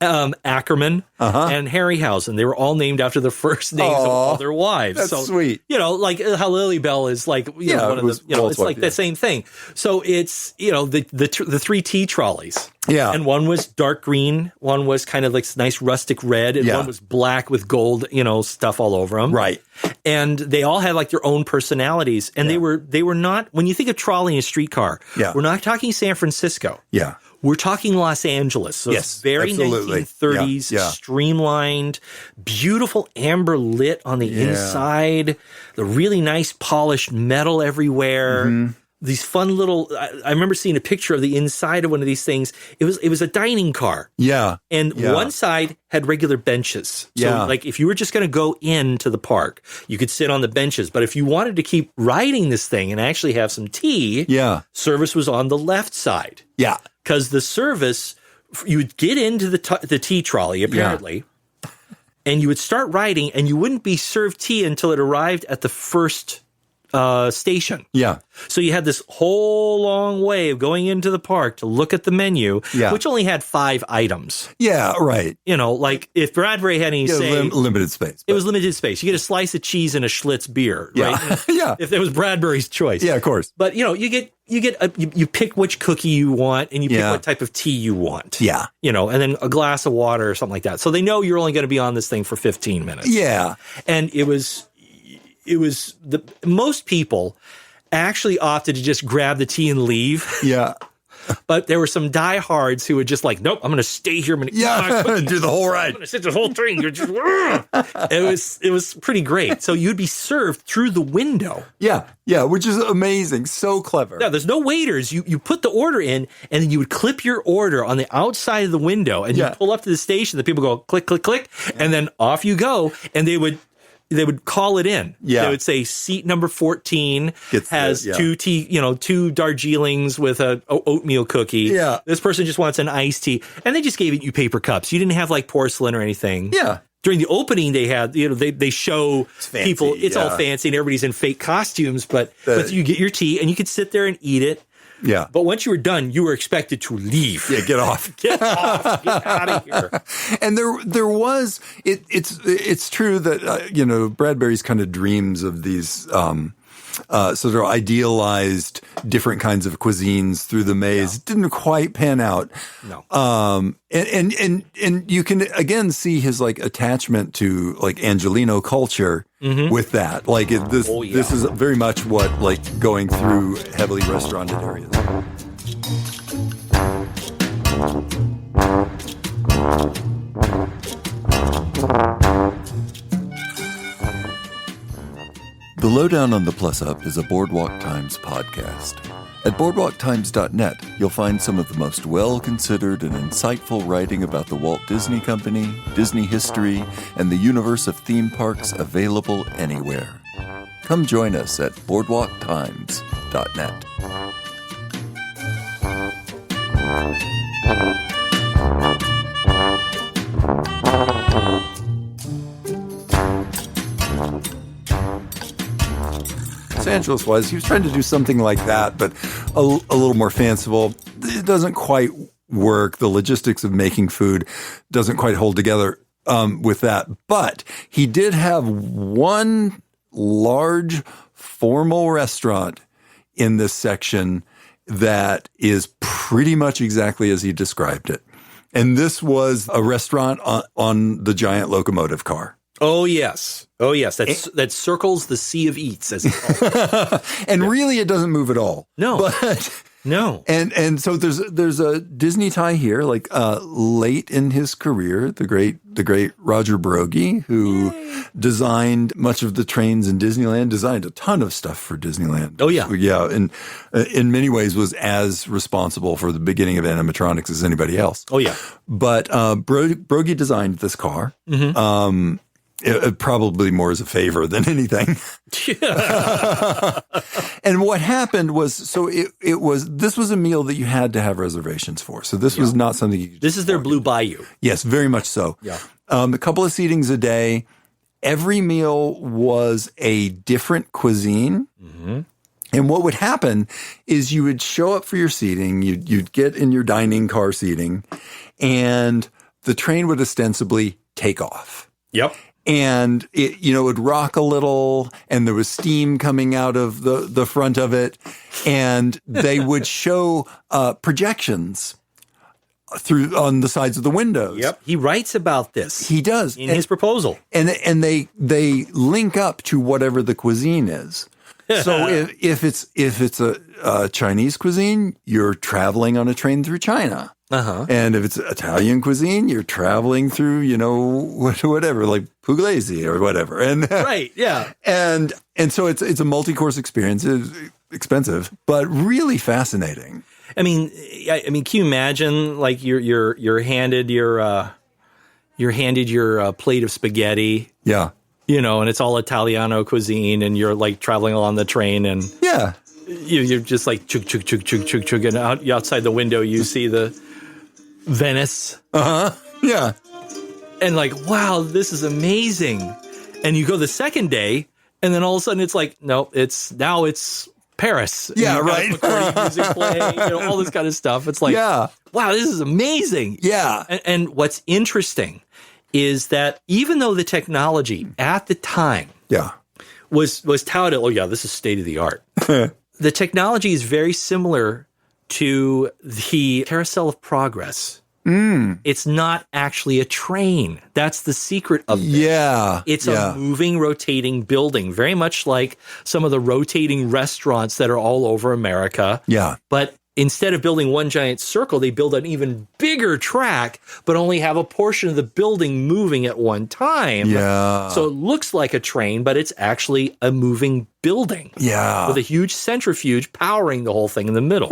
Ackerman, and Harryhausen. They were all named after the first names of all their wives. That's sweet. You know, like how Lily Bell is like, you know, one of the, you know, it's like the same thing. So it's, you know, the 3 tea trolleys. Yeah. And one was dark green, one was kind of like nice rustic red, and one was black with gold, you know, stuff all over them. Right. And they all had like their own personalities. And they were not, when you think of trolley and a streetcar, we're not talking San Francisco. Yeah. We're talking Los Angeles. So it's very absolutely. 1930s, streamlined, beautiful amber lit on the inside, the really nice polished metal everywhere. These fun little, I remember seeing a picture of the inside of one of these things. It was a dining car. Yeah. And one side had regular benches. So like if you were just going to go into the park, you could sit on the benches. But if you wanted to keep riding this thing and actually have some tea, service was on the left side. Yeah. Because the service, you would get into the tea trolley, apparently, and you would start riding, and you wouldn't be served tea until it arrived at the first station. Yeah. So you had this whole long way of going into the park to look at the menu, which only had 5 items. Yeah, right. You know, like if Bradbury had any say... limited space. It was limited space. You get a slice of cheese and a Schlitz beer, right? If it was Bradbury's choice. Yeah, of course. But, you know, you pick which cookie you want, and you pick what type of tea you want. Yeah. You know, and then a glass of water or something like that. So they know you're only going to be on this thing for 15 minutes. Yeah. And most people actually opted to just grab the tea and leave. Yeah. But there were some diehards who would just like, nope, I'm going to stay here. I'm going to do the whole ride. I'm going to sit the whole thing. You're just, it was pretty great. So you'd be served through the window. Yeah. Yeah. Which is amazing. So clever. Yeah. There's no waiters. You put the order in, and then you would clip your order on the outside of the window, and you pull up to the station. The people go click, click, click, and then off you go. And they would call it in. Yeah. They would say seat number 14 has 2 Darjeelings with a oatmeal cookie. Yeah. This person just wants an iced tea. And they just gave you paper cups. You didn't have like porcelain or anything. Yeah. During the opening, they had, they show people, it's all fancy and everybody's in fake costumes, but you get your tea and you could sit there and eat it. Yeah. But once you were done, you were expected to leave. Yeah, get off. Get off. Get out of here. And there was, it's true that, Bradbury's kind of dreams of these sort of idealized different kinds of cuisines through the maze didn't quite pan out. No. And you can again see his like attachment to like Angelino culture with that. Like this is very much what like going through heavily restauranted areas. The Lowdown on the Plus Up is a Boardwalk Times podcast. At boardwalktimes.net, you'll find some of the most well-considered and insightful writing about the Walt Disney Company, Disney history, and the universe of theme parks available anywhere. Come join us at boardwalktimes.net. Los Angeles was. He was trying to do something like that, but a little more fanciful. It doesn't quite work. The logistics of making food doesn't quite hold together with that. But he did have one large formal restaurant in this section that is pretty much exactly as he described it. And this was a restaurant on the giant locomotive car. Oh, yes. Oh, yes. That circles the Sea of Eats, as it's called. And really, it doesn't move at all. No. But no. And so there's a Disney tie here, like late in his career, the great Roger Broggie, who designed much of the trains in Disneyland, designed a ton of stuff for Disneyland. Oh, yeah. Yeah. And in many ways was as responsible for the beginning of animatronics as anybody else. Oh, yeah. But Broggie designed this car. Mm-hmm. It probably more as a favor than anything. And what happened was, so this was a meal that you had to have reservations for. So this was not something you could This is their Blue Bayou. Yes, very much so. Yeah. A couple of seatings a day. Every meal was a different cuisine. Mm-hmm. And what would happen is you would show up for your seating, you'd get in your dining car seating, and the train would ostensibly take off. Yep. And it, would rock a little, and there was steam coming out of the front of it, and they would show projections on the sides of the windows. Yep. He writes about this. He does in his proposal, and they link up to whatever the cuisine is. So if it's a Chinese cuisine, you're traveling on a train through China. Uh-huh. And if it's Italian cuisine, you're traveling through, whatever, like Pugliese or whatever. And right, yeah. And so it's a multi-course experience. It's expensive, but really fascinating. I mean, can you imagine, like you're handed your plate of spaghetti? Yeah. And it's all Italiano cuisine, and you're like traveling along the train, and yeah, you're just like chug chug chug chug chug chug, and outside the window you see the Venice. Yeah. And like, wow, this is amazing. And you go the second day, and then all of a sudden it's like, no, it's Paris. Yeah, right. Music playing, all this kind of stuff. It's like, wow, this is amazing. Yeah. And what's interesting is that even though the technology at the time was touted, this is state of the art. The technology is very similar to the Carousel of Progress. It's not actually a train. That's the secret of this. Yeah. It's a moving, rotating building, very much like some of the rotating restaurants that are all over America. Yeah. But instead of building one giant circle, they build an even bigger track, but only have a portion of the building moving at one time. Yeah. So it looks like a train, but it's actually a moving building. Yeah. With a huge centrifuge powering the whole thing in the middle.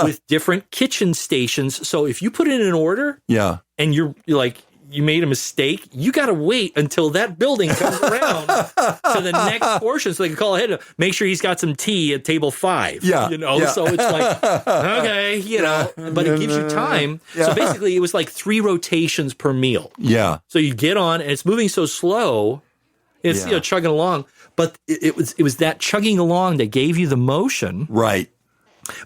With different kitchen stations. So if you put it in order, and you're like, you made a mistake, you got to wait until that building comes around to the next portion so they can call ahead. Make sure he's got some tea at table 5. Yeah. So it's like, okay, but it gives you time. Yeah. So basically it was like 3 rotations per meal. Yeah. So you get on and it's moving so slow, it's, chugging along, but it was that chugging along that gave you the motion. Right.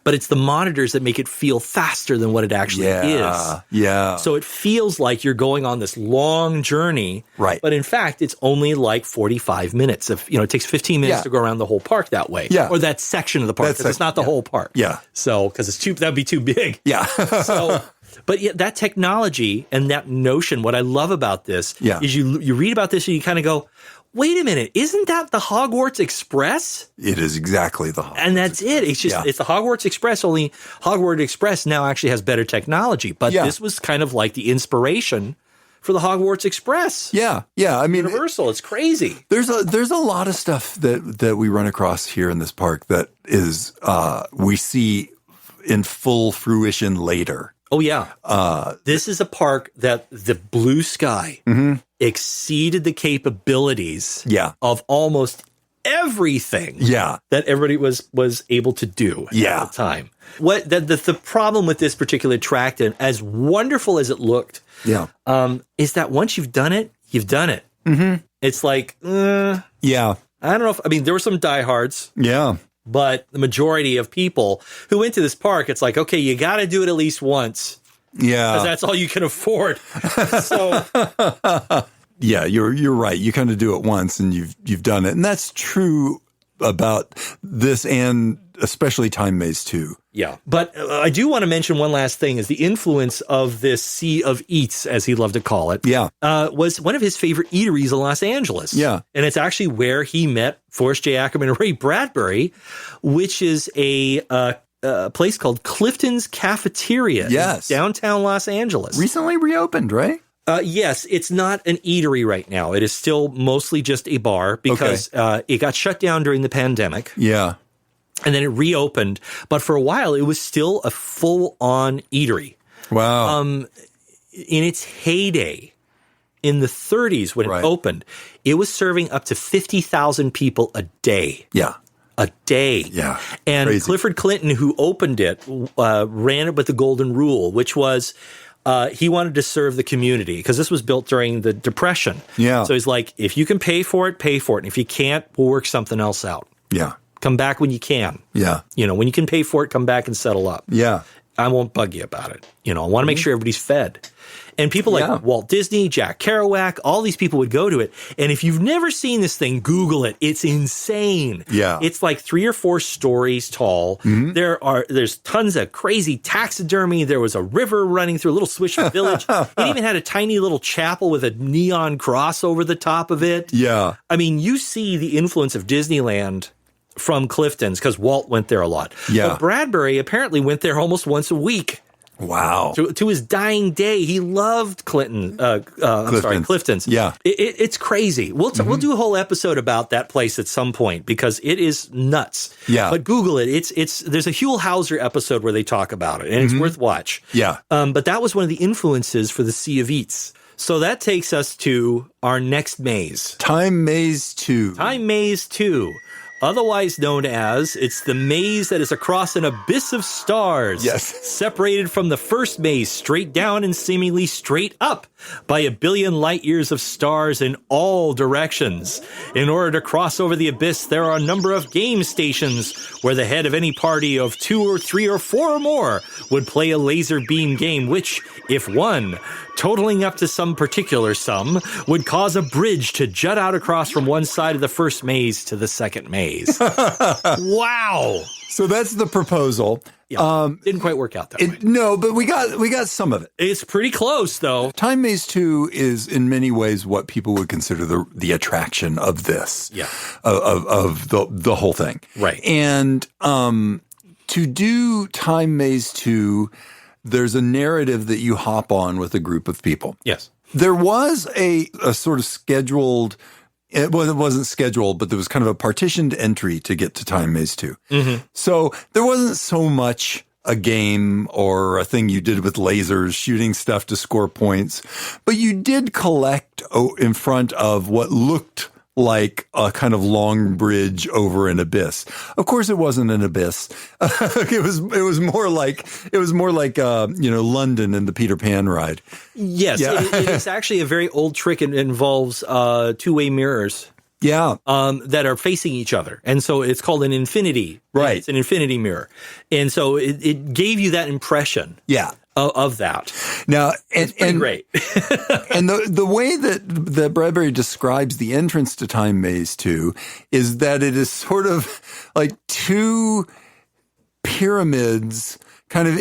But it's the monitors that make it feel faster than what it actually is. Yeah. So it feels like you're going on this long journey. Right. But in fact, it's only like 45 minutes. It takes 15 minutes to go around the whole park that way. Yeah. Or that section of the park, because it's not the whole park. Yeah. So, because that'd be too big. Yeah. But that technology and that notion, what I love about this is you read about this and you kind of go, wait a minute, isn't that the Hogwarts Express? It is exactly the Hogwarts And that's Express. it. It's just, it's the Hogwarts Express, only Hogwarts Express now actually has better technology. But this was kind of like the inspiration for the Hogwarts Express. Yeah. Yeah. I mean, Universal, it's crazy. There's a lot of stuff that we run across here in this park that is, we see in full fruition later. Oh, yeah. This is a park that the blue sky exceeded the capabilities of almost everything that everybody was able to do at the time. What the problem with this particular track, and as wonderful as it looked, is that once you've done it, you've done it. Mm-hmm. It's like, I don't know there were some diehards. Yeah. But the majority of people who went to this park, it's like, okay, you got to do it at least once. Yeah. Because that's all you can afford. So yeah, you're right. You kind of do it once and you've done it. And that's true about this and especially Time Maze 2. Yeah. But I do want to mention one last thing is the influence of this Sea of Eats, as he loved to call it. Yeah. Was one of his favorite eateries in Los Angeles. Yeah. And it's actually where he met Forrest J. Ackerman and Ray Bradbury, which is a place called Clifton's Cafeteria in downtown Los Angeles. Recently reopened, right? Yes, it's not an eatery right now. It is still mostly just a bar because it got shut down during the pandemic. Yeah. And then it reopened. But for a while, it was still a full-on eatery. Wow. In its heyday, in the 30s when it opened, it was serving up to 50,000 people a day. Yeah. A day. Yeah. And Crazy. Clifford Clinton, who opened it, ran it with the golden rule, which was he wanted to serve the community because this was built during the Depression. Yeah. So he's like, if you can pay for it, pay for it. And if you can't, we'll work something else out. Yeah. Come back when you can. Yeah. When you can pay for it, come back and settle up. Yeah. I won't bug you about it. I want to make sure everybody's fed. And people like Walt Disney, Jack Kerouac, all these people would go to it. And if you've never seen this thing, Google it. It's insane. Yeah. It's like 3 or 4 stories tall. There's tons of crazy taxidermy. There was a river running through a little Swisher village. It even had a tiny little chapel with a neon cross over the top of it. Yeah. I mean, you see the influence of Disneyland from Clifton's because Walt went there a lot. Yeah. But Bradbury apparently went there almost once a week. Wow. To his dying day, he loved Clifton's. Yeah. It's crazy. We'll do a whole episode about that place at some point because it is nuts. Yeah. But Google it. There's a Huell Hauser episode where they talk about it, and it's worth watch. Yeah. But that was one of the influences for the Sea of Eats. So that takes us to our next maze. Time Maze 2. Time Maze 2. Otherwise known as, it's the maze that is across an abyss of stars. Yes. Separated from the first maze straight down and seemingly straight up by a billion light years of stars in all directions. In order to cross over the abyss, there are a number of game stations where the head of any party of 2 or 3 or 4 or more would play a laser beam game, which, if won, totaling up to some particular sum, would cause a bridge to jut out across from one side of the first maze to the second maze. Wow. So that's the proposal. Yeah, didn't quite work out that way. No, but we got some of it. It's pretty close, though. Time Maze 2 is in many ways what people would consider the attraction of this. Yeah. Of the whole thing. Right. And to do Time Maze 2, there's a narrative that you hop on with a group of people. Yes. There was a sort of scheduled. It wasn't scheduled, but there was kind of a partitioned entry to get to Time Maze 2. Mm-hmm. So there wasn't so much a game or a thing you did with lasers, shooting stuff to score points, but you did collect in front of what looked like a kind of long bridge over an abyss. Of course, it wasn't an abyss. It was more like London and the Peter Pan ride. Yes, Yeah. it is actually a very old trick. It involves two-way mirrors. Yeah. That are facing each other. And so it's called an infinity. Right. It's an infinity mirror. And so it gave you that impression. Yeah. Of that. Now, it's pretty great. And the way that Bradbury describes the entrance to Time Maze 2 is that it is sort of like 2 pyramids kind of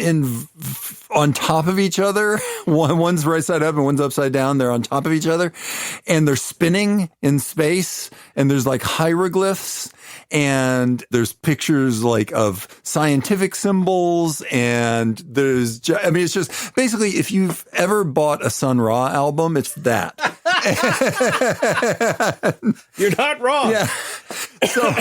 on top of each other. One's right side up and one's upside down. They're on top of each other and they're spinning in space, and there's like hieroglyphs, and there's pictures like of scientific symbols, and it's just basically, if you've ever bought a Sun Ra album, it's that. You're not wrong. Yeah. So,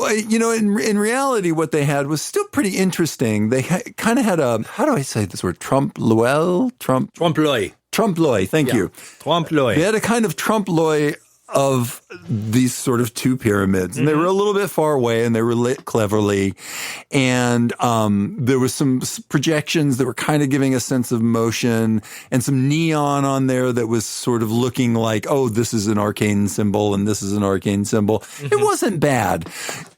in reality, what they had was still pretty interesting. They kind of had how do I say this word? Trompe-l'oeil? Trompe-l'oeil. Thank you. Trompe-l'oeil. They had a kind of trompe-l'oeil of these sort of 2 pyramids, and they were a little bit far away, and they were lit cleverly, and there was some projections that were kind of giving a sense of motion, and some neon on there that was sort of looking like, oh, this is an arcane symbol and this is an arcane symbol. Mm-hmm. It wasn't bad.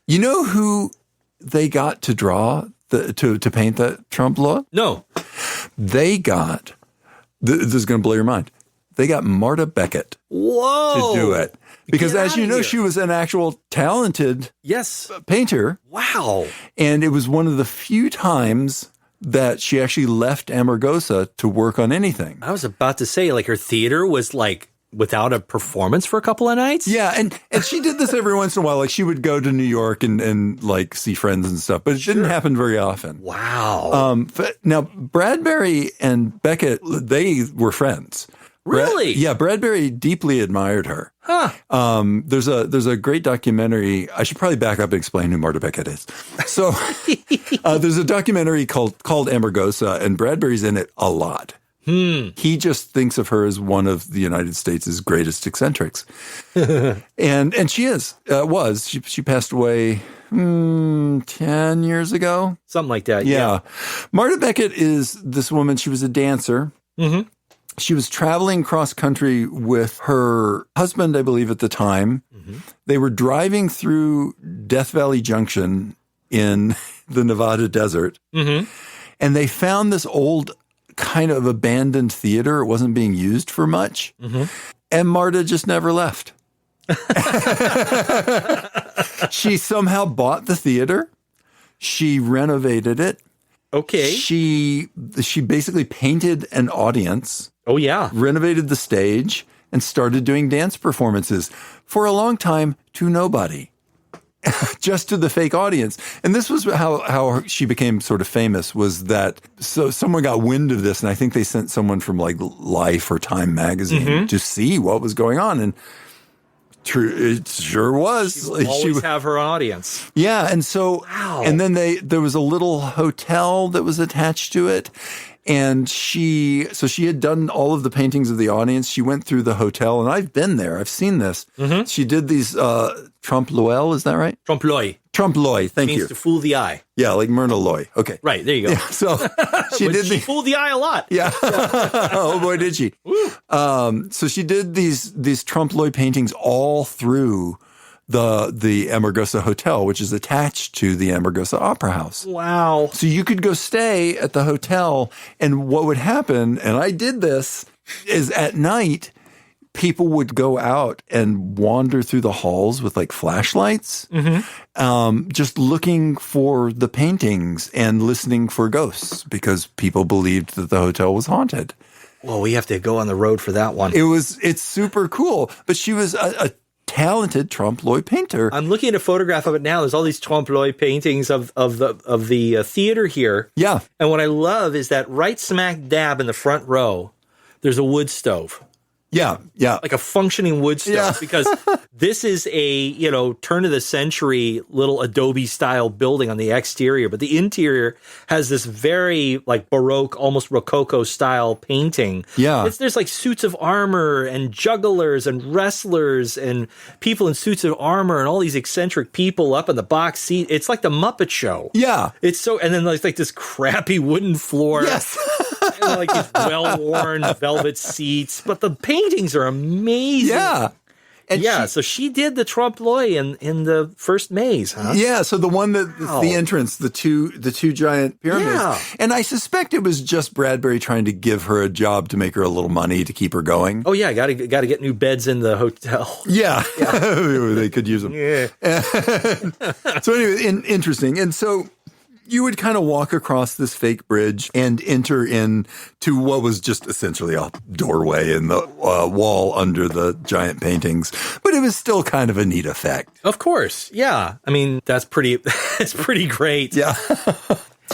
You know who they got to draw to paint that trompe-l'oeil? No. They got, this is going to blow your mind, they got Marta Beckett Whoa. to do it. Because Get as outta you know, here. she was an actual talented painter. Wow. And it was one of the few times that she actually left Amargosa to work on anything. I was about to say, like, her theater was like without a performance for a couple of nights. Yeah, and she did this every once in a while. Like, she would go to New York and like see friends and stuff, but it didn't happen very often. Wow. Now, Bradbury and Beckett, they were friends. Really? Bradbury deeply admired her. Huh. There's a great documentary. I should probably back up and explain who Marta Beckett is. So there's a documentary called Amargosa, and Bradbury's in it a lot. He just thinks of her as one of the United States' greatest eccentrics. and she was. She passed away 10 years ago. Something like that. Yeah. Marta Beckett is this woman. She was a dancer. Mm-hmm. She was traveling cross country with her husband, I believe, at the time. Mm-hmm. They were driving through Death Valley Junction in the Nevada desert. Mm-hmm. And they found this old kind of abandoned theater. It wasn't being used for much. Mm-hmm. And Marta just never left. She somehow bought the theater. She renovated it. Okay. She basically painted an audience. Oh, yeah. Renovated the stage and started doing dance performances for a long time to nobody, just to the fake audience. And this was how she became sort of famous, was that so someone got wind of this, and I think they sent someone from like Life or Time magazine to see what was going on. And it sure was. She would always have her audience. Yeah. And so, and then there was a little hotel that was attached to it. And she had done all of the paintings of the audience. She went through the hotel, and I've been there. I've seen this. Mm-hmm. She did these trompe-l'oeil, is that right? Trompe-l'oeil. Trompe-l'oeil, thank you. Means to fool the eye. Yeah, like Myrna Loy. Okay. Right, there you go. Yeah, so she fooled the eye a lot. Yeah. Oh boy, did she. So she did these trompe-l'oeil paintings all through the Amargosa Hotel, which is attached to the Amargosa Opera House. Wow. So you could go stay at the hotel, and what would happen, and I did this, is at night, people would go out and wander through the halls with like flashlights, just looking for the paintings and listening for ghosts, because people believed that the hotel was haunted. Well, we have to go on the road for that one. It's super cool. But she was a talented trompe-l'oeil painter. I'm looking at a photograph of it now. There's all these trompe-l'oeil paintings of the theater here. Yeah. And what I love is that right smack dab in the front row, there's a wood stove. Yeah, yeah. Like a functioning wood stove, because this is a, turn of the century little Adobe style building on the exterior, but the interior has this very like Baroque, almost Rococo style painting. Yeah. There's like suits of armor and jugglers and wrestlers and people in suits of armor and all these eccentric people up in the box seat. It's like the Muppet Show. Yeah. It's so, and then there's like this crappy wooden floor. Yes. And like these well-worn velvet seats, but the paintings are amazing. Yeah. And so she did the trompe-l'oeil in the first maze, huh? Yeah, so the one the entrance, the two giant pyramids. Yeah. And I suspect it was just Bradbury trying to give her a job to make her a little money to keep her going. Oh yeah, got to get new beds in the hotel. Yeah. They could use them. Yeah. So anyway, interesting. And so you would kind of walk across this fake bridge and enter into what was just essentially a doorway in the wall under the giant paintings. But it was still kind of a neat effect. Of course. Yeah. I mean, it's pretty great. Yeah.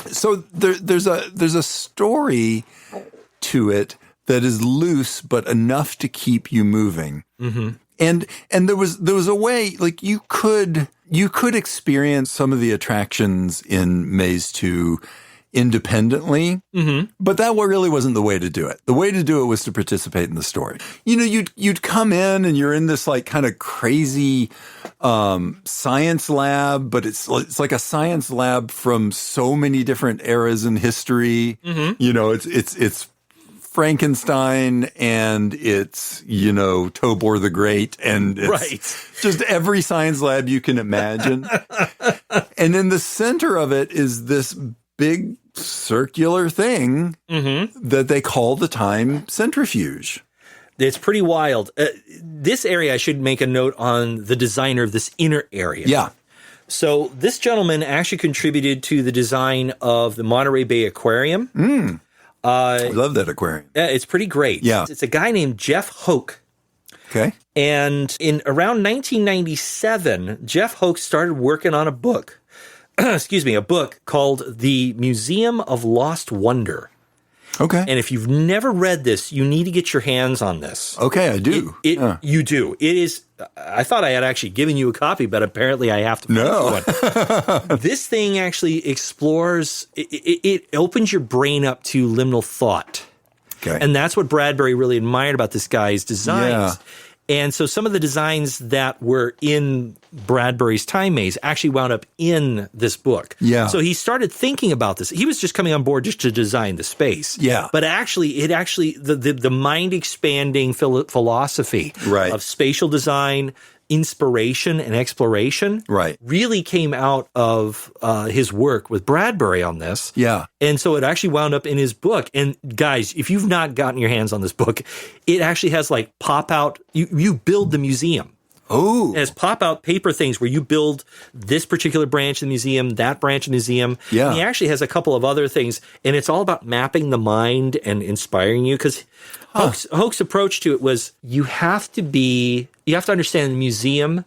So there's a story to it that is loose, but enough to keep you moving. Mm-hmm. And there was a way, like you could experience some of the attractions in Maze 2 independently, but that really wasn't the way to do it. The way to do it was to participate in the story. You'd come in and you're in this like kind of crazy science lab, but it's like a science lab from so many different eras in history. It's Frankenstein, and it's, Tobor the Great, and it's just every science lab you can imagine. And in the center of it is this big circular thing that they call the time centrifuge. It's pretty wild. This area, I should make a note on the designer of this inner area. Yeah. So this gentleman actually contributed to the design of the Monterey Bay Aquarium. I love that aquarium. It's pretty great. Yeah. It's a guy named Jeff Hoke. Okay. And in around 1997, Jeff Hoke started working on a book. A book called The Museum of Lost Wonder. Okay. And if you've never read this, you need to get your hands on this. Okay, I do. You do. It is. I thought I had actually given you a copy, but apparently I have to find you one. This thing actually explores. It opens your brain up to liminal thought. Okay. And that's what Bradbury really admired about this guy's designs. Yeah. And so some of the designs that were in Bradbury's time maze actually wound up in this book. Yeah. So he started thinking about this. He was just coming on board just to design the space. Yeah. But actually, the mind expanding philosophy Right. of spatial design, inspiration, and exploration really came out of his work with Bradbury on this. Yeah. And so it actually wound up in his book. And guys, if you've not gotten your hands on this book, it actually has like pop out. You build the museum. Oh. It has pop out paper things where you build this particular branch of the museum, that branch of the museum. Yeah. And he actually has a couple of other things. And it's all about mapping the mind and inspiring you. Because Hoke's approach to it was you have to understand the museum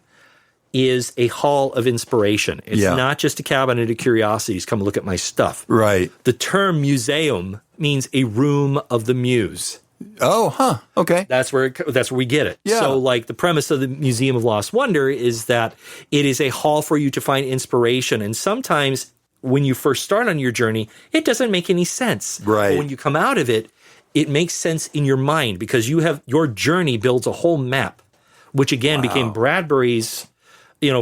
is a hall of inspiration. It's not just a cabinet of curiosities. Come look at my stuff. Right. The term museum means a room of the muse. Oh, huh. Okay. That's where we get it. Yeah. So like the premise of the Museum of Lost Wonder is that it is a hall for you to find inspiration. And sometimes when you first start on your journey, it doesn't make any sense. Right. But when you come out of it, it makes sense in your mind because your journey builds a whole map, which again became Bradbury's,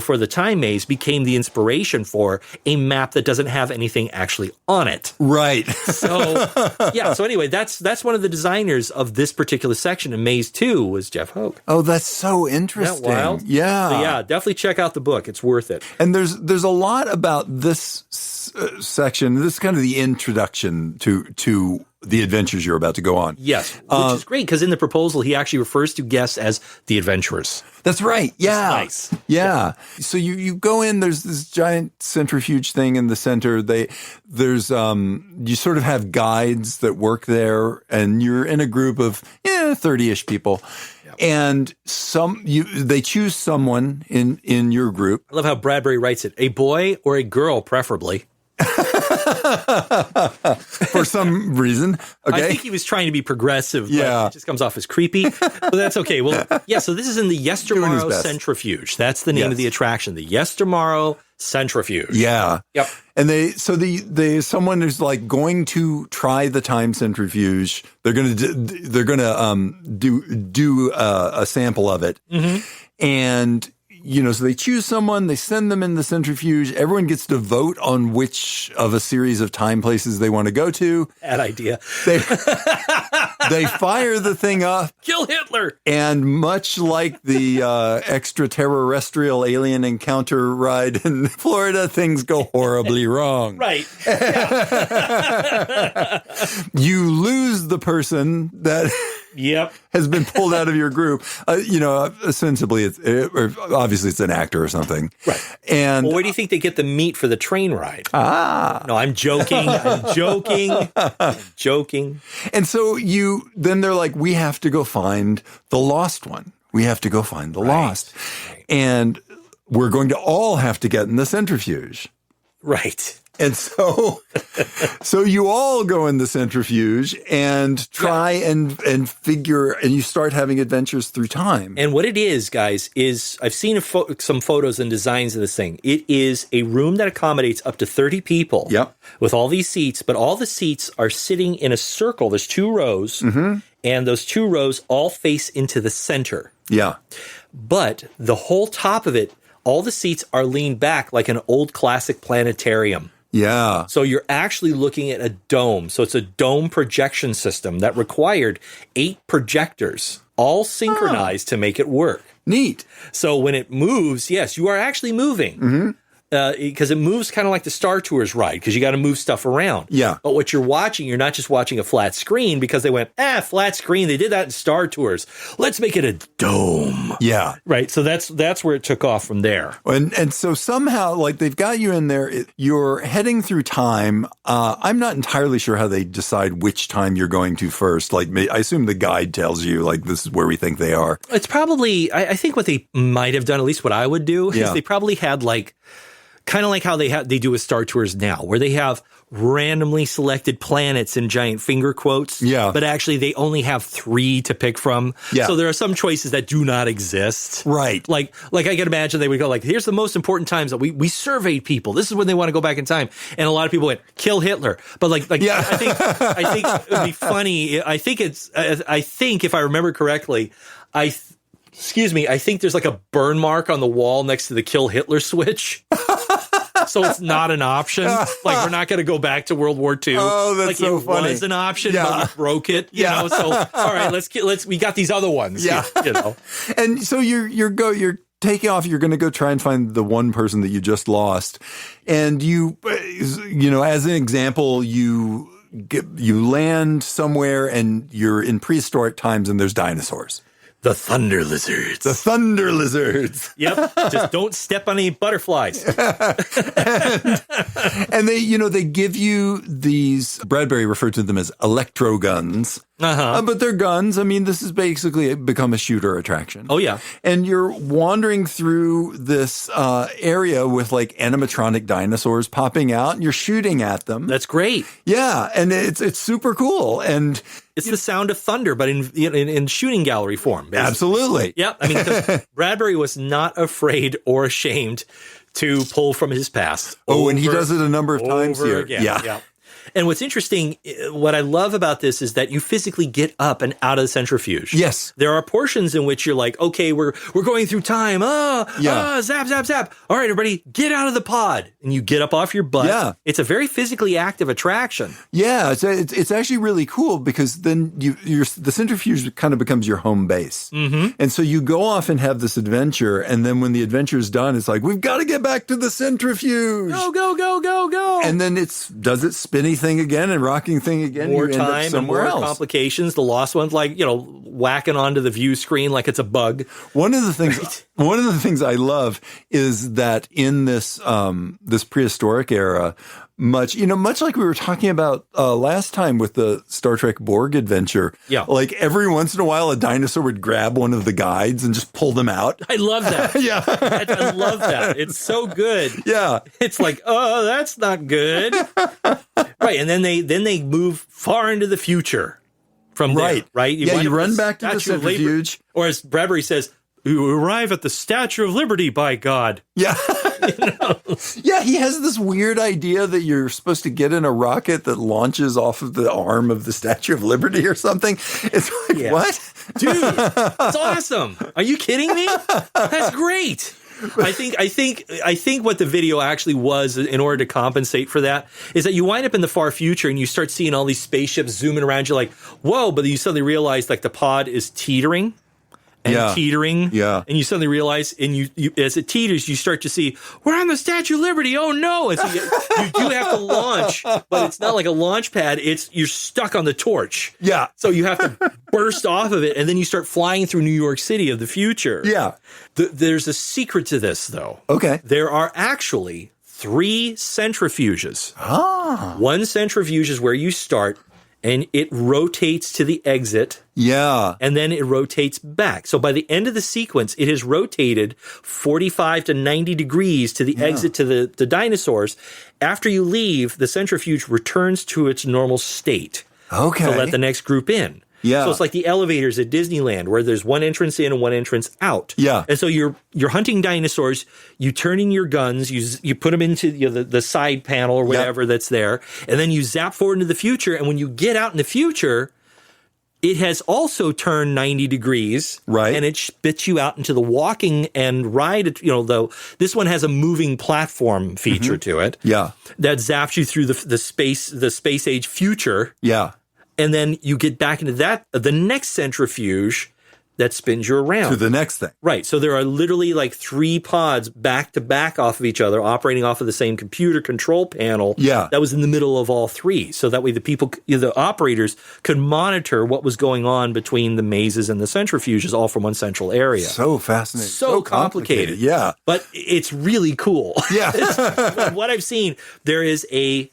for the time maze, became the inspiration for a map that doesn't have anything actually on it. Right. So anyway, that's one of the designers of this particular section, and Maze 2 was Jeff Hoke. Oh, that's so interesting. Isn't that wild? Yeah. So definitely check out the book. It's worth it. And there's a lot about this section. This is kind of the introduction to the adventures you're about to go on. Yes, which is great because in the proposal, he actually refers to guests as the adventurers. That's right. Yeah. Nice. Yeah. So you go in, there's this giant centrifuge thing in the center. You sort of have guides that work there and you're in a group of 30-ish people. Yep. And they choose someone in your group. I love how Bradbury writes it. A boy or a girl, preferably. For some reason. Okay. I think he was trying to be progressive, but Yeah. it just comes off as creepy. But that's okay. Well, so this is in the Yestermorrow Centrifuge. That's the name of the attraction, the Yestermorrow Centrifuge. Yeah. Yep. And someone who's like going to try the time centrifuge. They're going to do a sample of it. Mm-hmm. And so they choose someone, they send them in the centrifuge. Everyone gets to vote on which of a series of time places they want to go to. Bad idea. They fire the thing up. Kill Hitler. And much like the extraterrestrial alien encounter ride in Florida, things go horribly wrong. Right. Yeah. You lose the person that has been pulled out of your group. Ostensibly, obviously it's an actor or something. Right. And where do you think they get the meat for the train ride? No, I'm joking. I'm joking. And so then they're like, we have to go find the lost one. We have to go find the lost. Right. And we're going to all have to get in the centrifuge. Right. And so you all go in the centrifuge and try and figure, and you start having adventures through time. And what it is, guys, is I've seen some photos and designs of this thing. It is a room that accommodates up to 30 people. Yep. With all these seats, but all the seats are sitting in a circle. There's 2 rows, and those 2 rows all face into the center. Yeah. But the whole top of it, all the seats are leaned back like an old classic planetarium. Yeah. So you're actually looking at a dome. So it's a dome projection system that required 8 projectors, all synchronized to make it work. Neat. So when it moves, yes, you are actually moving. Mm-hmm. because it moves kind of like the Star Tours ride, because you got to move stuff around. Yeah. But what you're watching, you're not just watching a flat screen, because they went, flat screen. They did that in Star Tours. Let's make it a dome. Yeah. Right. So that's where it took off from there. And so somehow, like, they've got you in there. You're heading through time. I'm not entirely sure how they decide which time you're going to first. Like, I assume the guide tells you, like, this is where we think they are. It's probably, I think what they might have done, at least what I would do, is they probably had, like, kind of like how they do with Star Tours now, where they have randomly selected planets in giant finger quotes. Yeah. But actually, they only have 3 to pick from. Yeah. So there are some choices that do not exist. Right. Like I can imagine they would go like, here's the most important times that we surveyed people. This is when they want to go back in time. And a lot of people went, kill Hitler. But yeah. I think it would be funny. I think if I remember correctly, I think there's like a burn mark on the wall next to the kill Hitler switch. So it's not an option. Like, we're not going to go back to World War II. Oh, that's like, so funny. It was an option, but we broke it. You know? So, all right, we got these other ones. Yeah. You know. And so you're taking off. You're going to go try and find the one person that you just lost. And you know, as an example, you land somewhere and you're in prehistoric times and there's dinosaurs. The thunder lizards. The thunder lizards. Yep. Just don't step on any butterflies. and they give you these, Bradbury referred to them as Electro-Guns. But they're guns. I mean, this has basically become a shooter attraction. Oh, yeah. And you're wandering through this area with like animatronic dinosaurs popping out and you're shooting at them. That's great. Yeah. And it's super cool. And it's the sound of thunder, but in shooting gallery form. Basically. Absolutely. Yep. I mean, because Bradbury was not afraid or ashamed to pull from his past. And he does it a number of times here. Again. Yeah. And what's interesting, what I love about this is that you physically get up and out of the centrifuge. Yes. There are portions in which you're like, okay, we're going through time. Zap, zap, zap. All right, everybody, get out of the pod. And you get up off your butt. Yeah. It's a very physically active attraction. Yeah, it's actually really cool because then the centrifuge kind of becomes your home base. Mm-hmm. And so you go off and have this adventure. And then when the adventure is done, it's like, we've got to get back to the centrifuge. Go, go, go, go, go. And then does it spinny thing again and rocking thing again. More you end up time and more else. complications. The lost one's like, whacking onto the view screen like it's a bug. One of the things I love is that in this this prehistoric era, much like we were talking about last time with the Star Trek Borg adventure. Yeah. Like every once in a while, a dinosaur would grab one of the guides and just pull them out. I love that. Yeah. I love that. It's so good. Yeah. It's like, oh, that's not good. Right. And then they move far into the future from there. Right. You run back to the centrifuge. Or as Bradbury says, you arrive at the Statue of Liberty, by God. Yeah. Yeah, he has this weird idea that you're supposed to get in a rocket that launches off of the arm of the Statue of Liberty or something. It's like, what? Dude, it's awesome. Are you kidding me? That's great. I think what the video actually was in order to compensate for that is that you wind up in the far future and you start seeing all these spaceships zooming around. You're like, whoa, but you suddenly realize like the pod is teetering. And teetering. Yeah. And you suddenly realize, and you as it teeters, you start to see, we're on the Statue of Liberty. Oh, no. And so you do have to launch, but it's not like a launch pad. You're stuck on the torch. Yeah. So you have to burst off of it, and then you start flying through New York City of the future. Yeah. There's a secret to this, though. Okay. There are actually 3 centrifuges. Ah. One centrifuge is where you start, and it rotates to the exit. Yeah. And then it rotates back. So by the end of the sequence, it has rotated 45 to 90 degrees to the exit to the dinosaurs. After you leave, the centrifuge returns to its normal state. Okay. To let the next group in. Yeah. So it's like the elevators at Disneyland where there's one entrance in and one entrance out. Yeah. And so you're hunting dinosaurs, you turn in your guns, you put them into the side panel or whatever that's there, and then you zap forward into the future, and when you get out in the future, it has also turned 90 degrees. Right. And it spits you out into the walking and ride, though this one has a moving platform feature to it. Yeah. That zaps you through the space age future. Yeah. And then you get back into the next centrifuge that spins you around. To the next thing. Right. So there are literally like 3 pods back to back off of each other, operating off of the same computer control panel. Yeah. That was in the middle of all 3. So that way the operators could monitor what was going on between the mazes and the centrifuges all from one central area. So fascinating. So complicated. Yeah. But it's really cool. Yeah. From what I've seen, there was a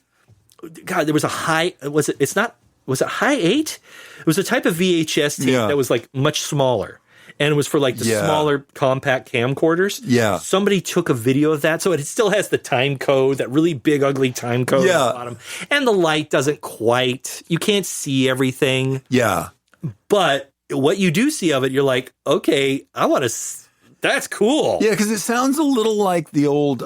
high, was it high 8? It was a type of VHS tape that was like much smaller. And it was for like the smaller compact camcorders. Yeah. Somebody took a video of that. So it still has the time code, that really big, ugly time code at the bottom. And the light doesn't quite, you can't see everything. Yeah. But what you do see of it, you're like, okay, that's cool. Yeah, because it sounds a little like the old,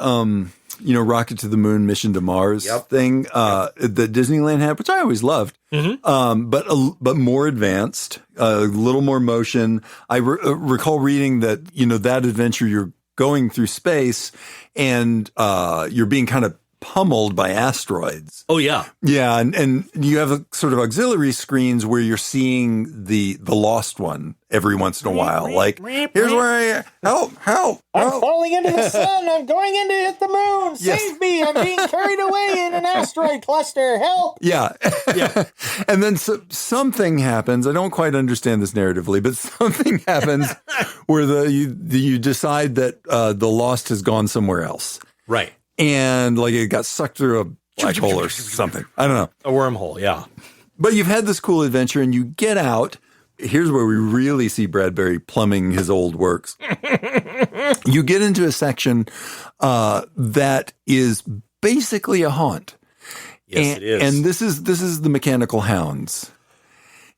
Rocket to the Moon, Mission to Mars thing that Disneyland had, which I always loved. Mm-hmm. But more advanced, a little more motion. I recall reading that, that adventure, you're going through space and you're being kind of pummeled by asteroids. Oh, yeah. Yeah, and you have a sort of auxiliary screens where you're seeing the lost one every once in a while. Like, here's where help. I'm falling into the sun. I'm going in to hit the moon. Save me. I'm being carried away in an asteroid cluster. Help. Yeah. And then something happens. I don't quite understand this narratively, but something happens where you decide that the lost has gone somewhere else. Right. And like it got sucked through a black hole or something. I don't know. A wormhole, yeah. But you've had this cool adventure and you get out. Here's where we really see Bradbury plumbing his old works. You get into a section that is basically a haunt. Yes, it is. And this is the Mechanical Hounds.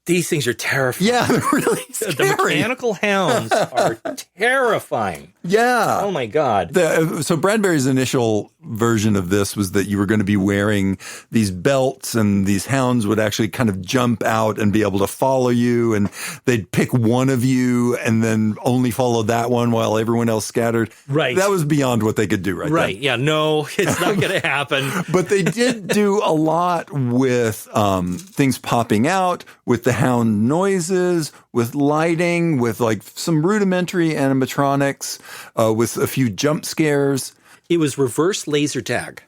These things are terrifying. Yeah, they're really scary. The Mechanical Hounds are terrifying. Yeah. Oh, my God. So Bradbury's initial version of this was that you were going to be wearing these belts and these hounds would actually kind of jump out and be able to follow you, and they'd pick one of you and then only follow that one while everyone else scattered. Right. That was beyond what they could do right. then. Yeah, no, it's not going to happen. But they did do a lot with things popping out, with the hound noises, with lighting, with like some rudimentary animatronics, with a few jump scares. It was reverse laser tag.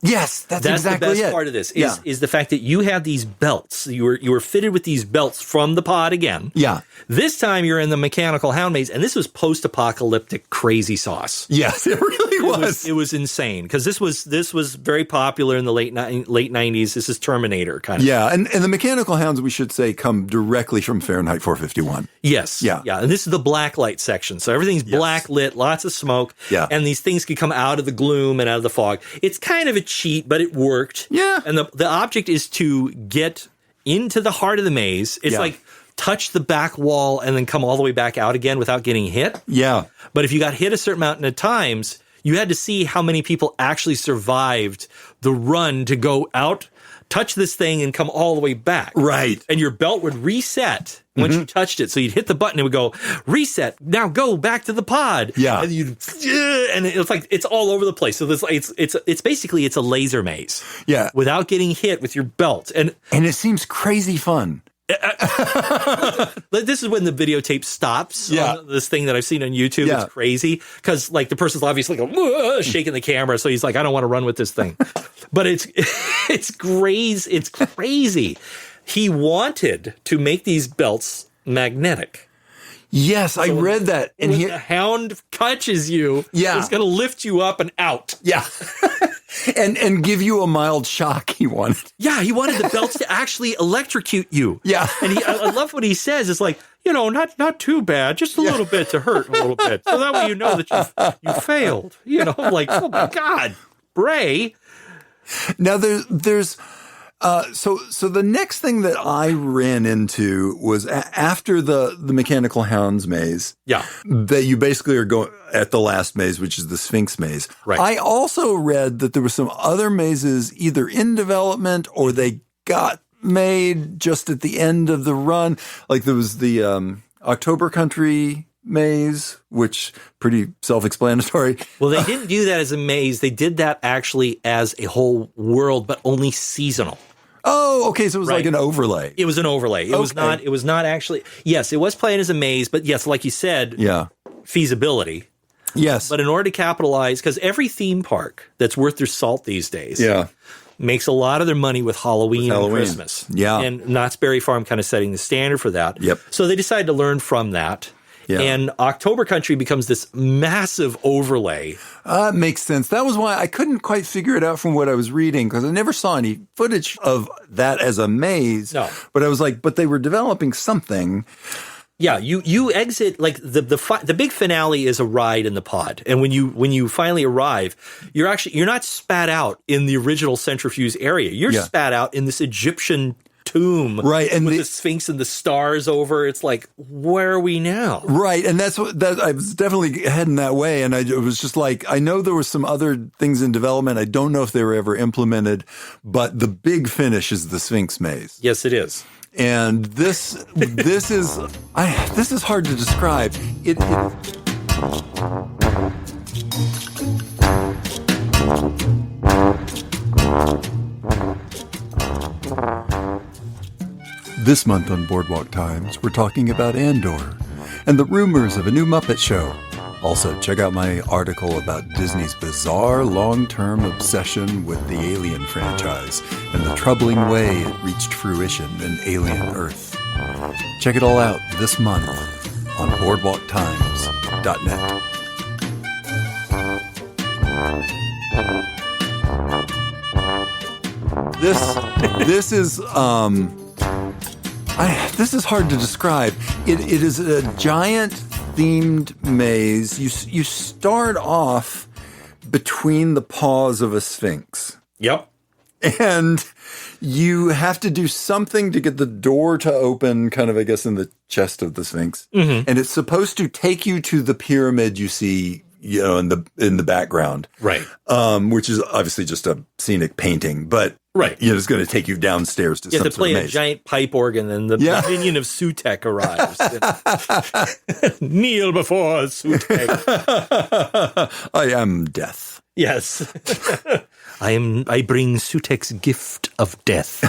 Yes, that's exactly the best part of this is the fact that you had these belts. You were fitted with these belts from the pod again. Yeah. This time you're in the Mechanical Hound maze, and this was post-apocalyptic crazy sauce. Yes, it really was. It was insane because this was very popular in the late 90s. This is Terminator kind of. Yeah, and the Mechanical Hounds, we should say, come directly from Fahrenheit 451. Yes. Yeah. And this is the black light section. So everything's black lit, lots of smoke. Yeah. And these things can come out of the gloom and out of the fog. It's kind of a cheat, but it worked. Yeah. And the object is to get into the heart of the maze. It's like touch the back wall and then come all the way back out again without getting hit. Yeah. But if you got hit a certain amount of times, you had to see how many people actually survived the run to go out, touch this thing, and come all the way back. Right. And your belt would reset once you touched it. So you'd hit the button, it would go, reset, now go back to the pod. Yeah. And it's like, it's all over the place. So it's basically, it's a laser maze. Yeah. Without getting hit with your belt. And it seems crazy fun. This is when the videotape stops. On this thing that I've seen on YouTube. Yeah. It's crazy because like the person's obviously like shaking the camera, so he's like, I don't want to run with this thing. But it's crazy. It's crazy. He wanted to make these belts magnetic. Yes, I read that. And when the hound catches you, it's going to lift you up and out. Yeah. and give you a mild shock, he wanted. Yeah, he wanted the belts to actually electrocute you. Yeah. And I love what he says. It's like, not too bad, just a little bit to hurt a little bit. So that way you know that you failed. Like, oh my God, Bray. Now there's so the next thing that I ran into was after the Mechanical Hounds maze. Yeah. That you basically are going at the last maze, which is the Sphinx maze. Right. I also read that there were some other mazes either in development or they got made just at the end of the run. Like there was the October Country maze, which pretty self-explanatory. Well, they didn't do that as a maze. They did that actually as a whole world, but only seasonal. Oh, okay. So it was Right. like an overlay. It was an overlay. It was Okay. not actually, yes, it was playing as a maze, but yes, like you said, Yeah. feasibility. Yes. But in order to capitalize, because every theme park that's worth their salt these days yeah. makes a lot of their money with Halloween, and Halloween. Christmas. Yeah. And Knott's Berry Farm kind of setting the standard for that. Yep. So they decided to learn from that. Yeah. And October Country becomes this massive overlay. Makes sense. That was why I couldn't quite figure it out from what I was reading because I never saw any footage of that as a maze. No. But I was like, but they were developing something. Yeah, you exit like the big finale is a ride in the pod, and when you finally arrive, you're not spat out in the original centrifuge area. You're spat out in this Egyptian tomb, Right, and with the Sphinx and the stars over. It's like, where are we now? Right, and that I was definitely heading that way, and it was just like I know there were some other things in development. I don't know if they were ever implemented, but the big finish is the Sphinx maze. Yes, it is. And this is hard to describe. This month on Boardwalk Times, we're talking about Andor and the rumors of a new Muppet show. Also, check out my article about Disney's bizarre long-term obsession with the Alien franchise and the troubling way it reached fruition in Alien Earth. Check it all out this month on boardwalktimes.net. This is hard to describe. It is a giant themed maze. You start off between the paws of a sphinx. Yep. And you have to do something to get the door to open, kind of, I guess, in the chest of the sphinx. Mm-hmm. And it's supposed to take you to the pyramid you see, in the background. Right. Which is obviously just a scenic painting, but right. It's going to take you downstairs to you have some to play sort of a maze. giant pipe organ, and the minion of Sutek arrives. Kneel before Sutek. I am death. Yes. I bring Sutek's gift of death.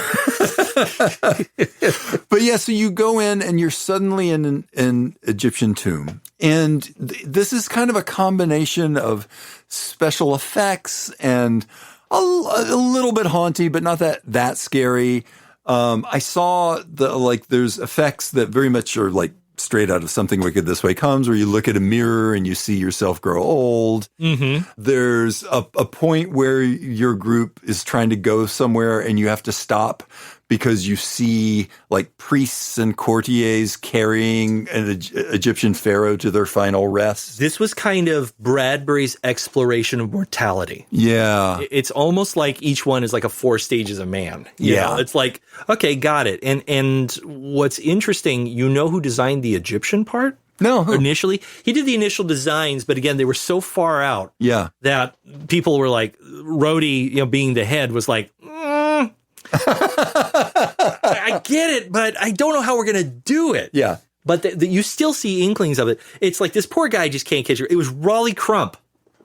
But yeah, so you go in and you're suddenly in an Egyptian tomb. And this is kind of a combination of special effects and a little bit haunty, but not that scary. I saw there's effects that very much are like straight out of Something Wicked This Way Comes, where you look at a mirror and you see yourself grow old. Mm-hmm. There's a point where your group is trying to go somewhere and you have to stop because you see like priests and courtiers carrying an Egyptian pharaoh to their final rest. This was kind of Bradbury's exploration of mortality. Yeah. It's almost like each one is like a 4 stages of man. You know? It's like, okay, got it. And what's interesting, who designed the Egyptian part? No. Initially, he did the initial designs, but again, they were so far out that people were like, Rhodey, being the head, was like, I get it, but I don't know how we're going to do it. Yeah. But you still see inklings of it. It's like this poor guy just can't catch it. It was Raleigh Crump.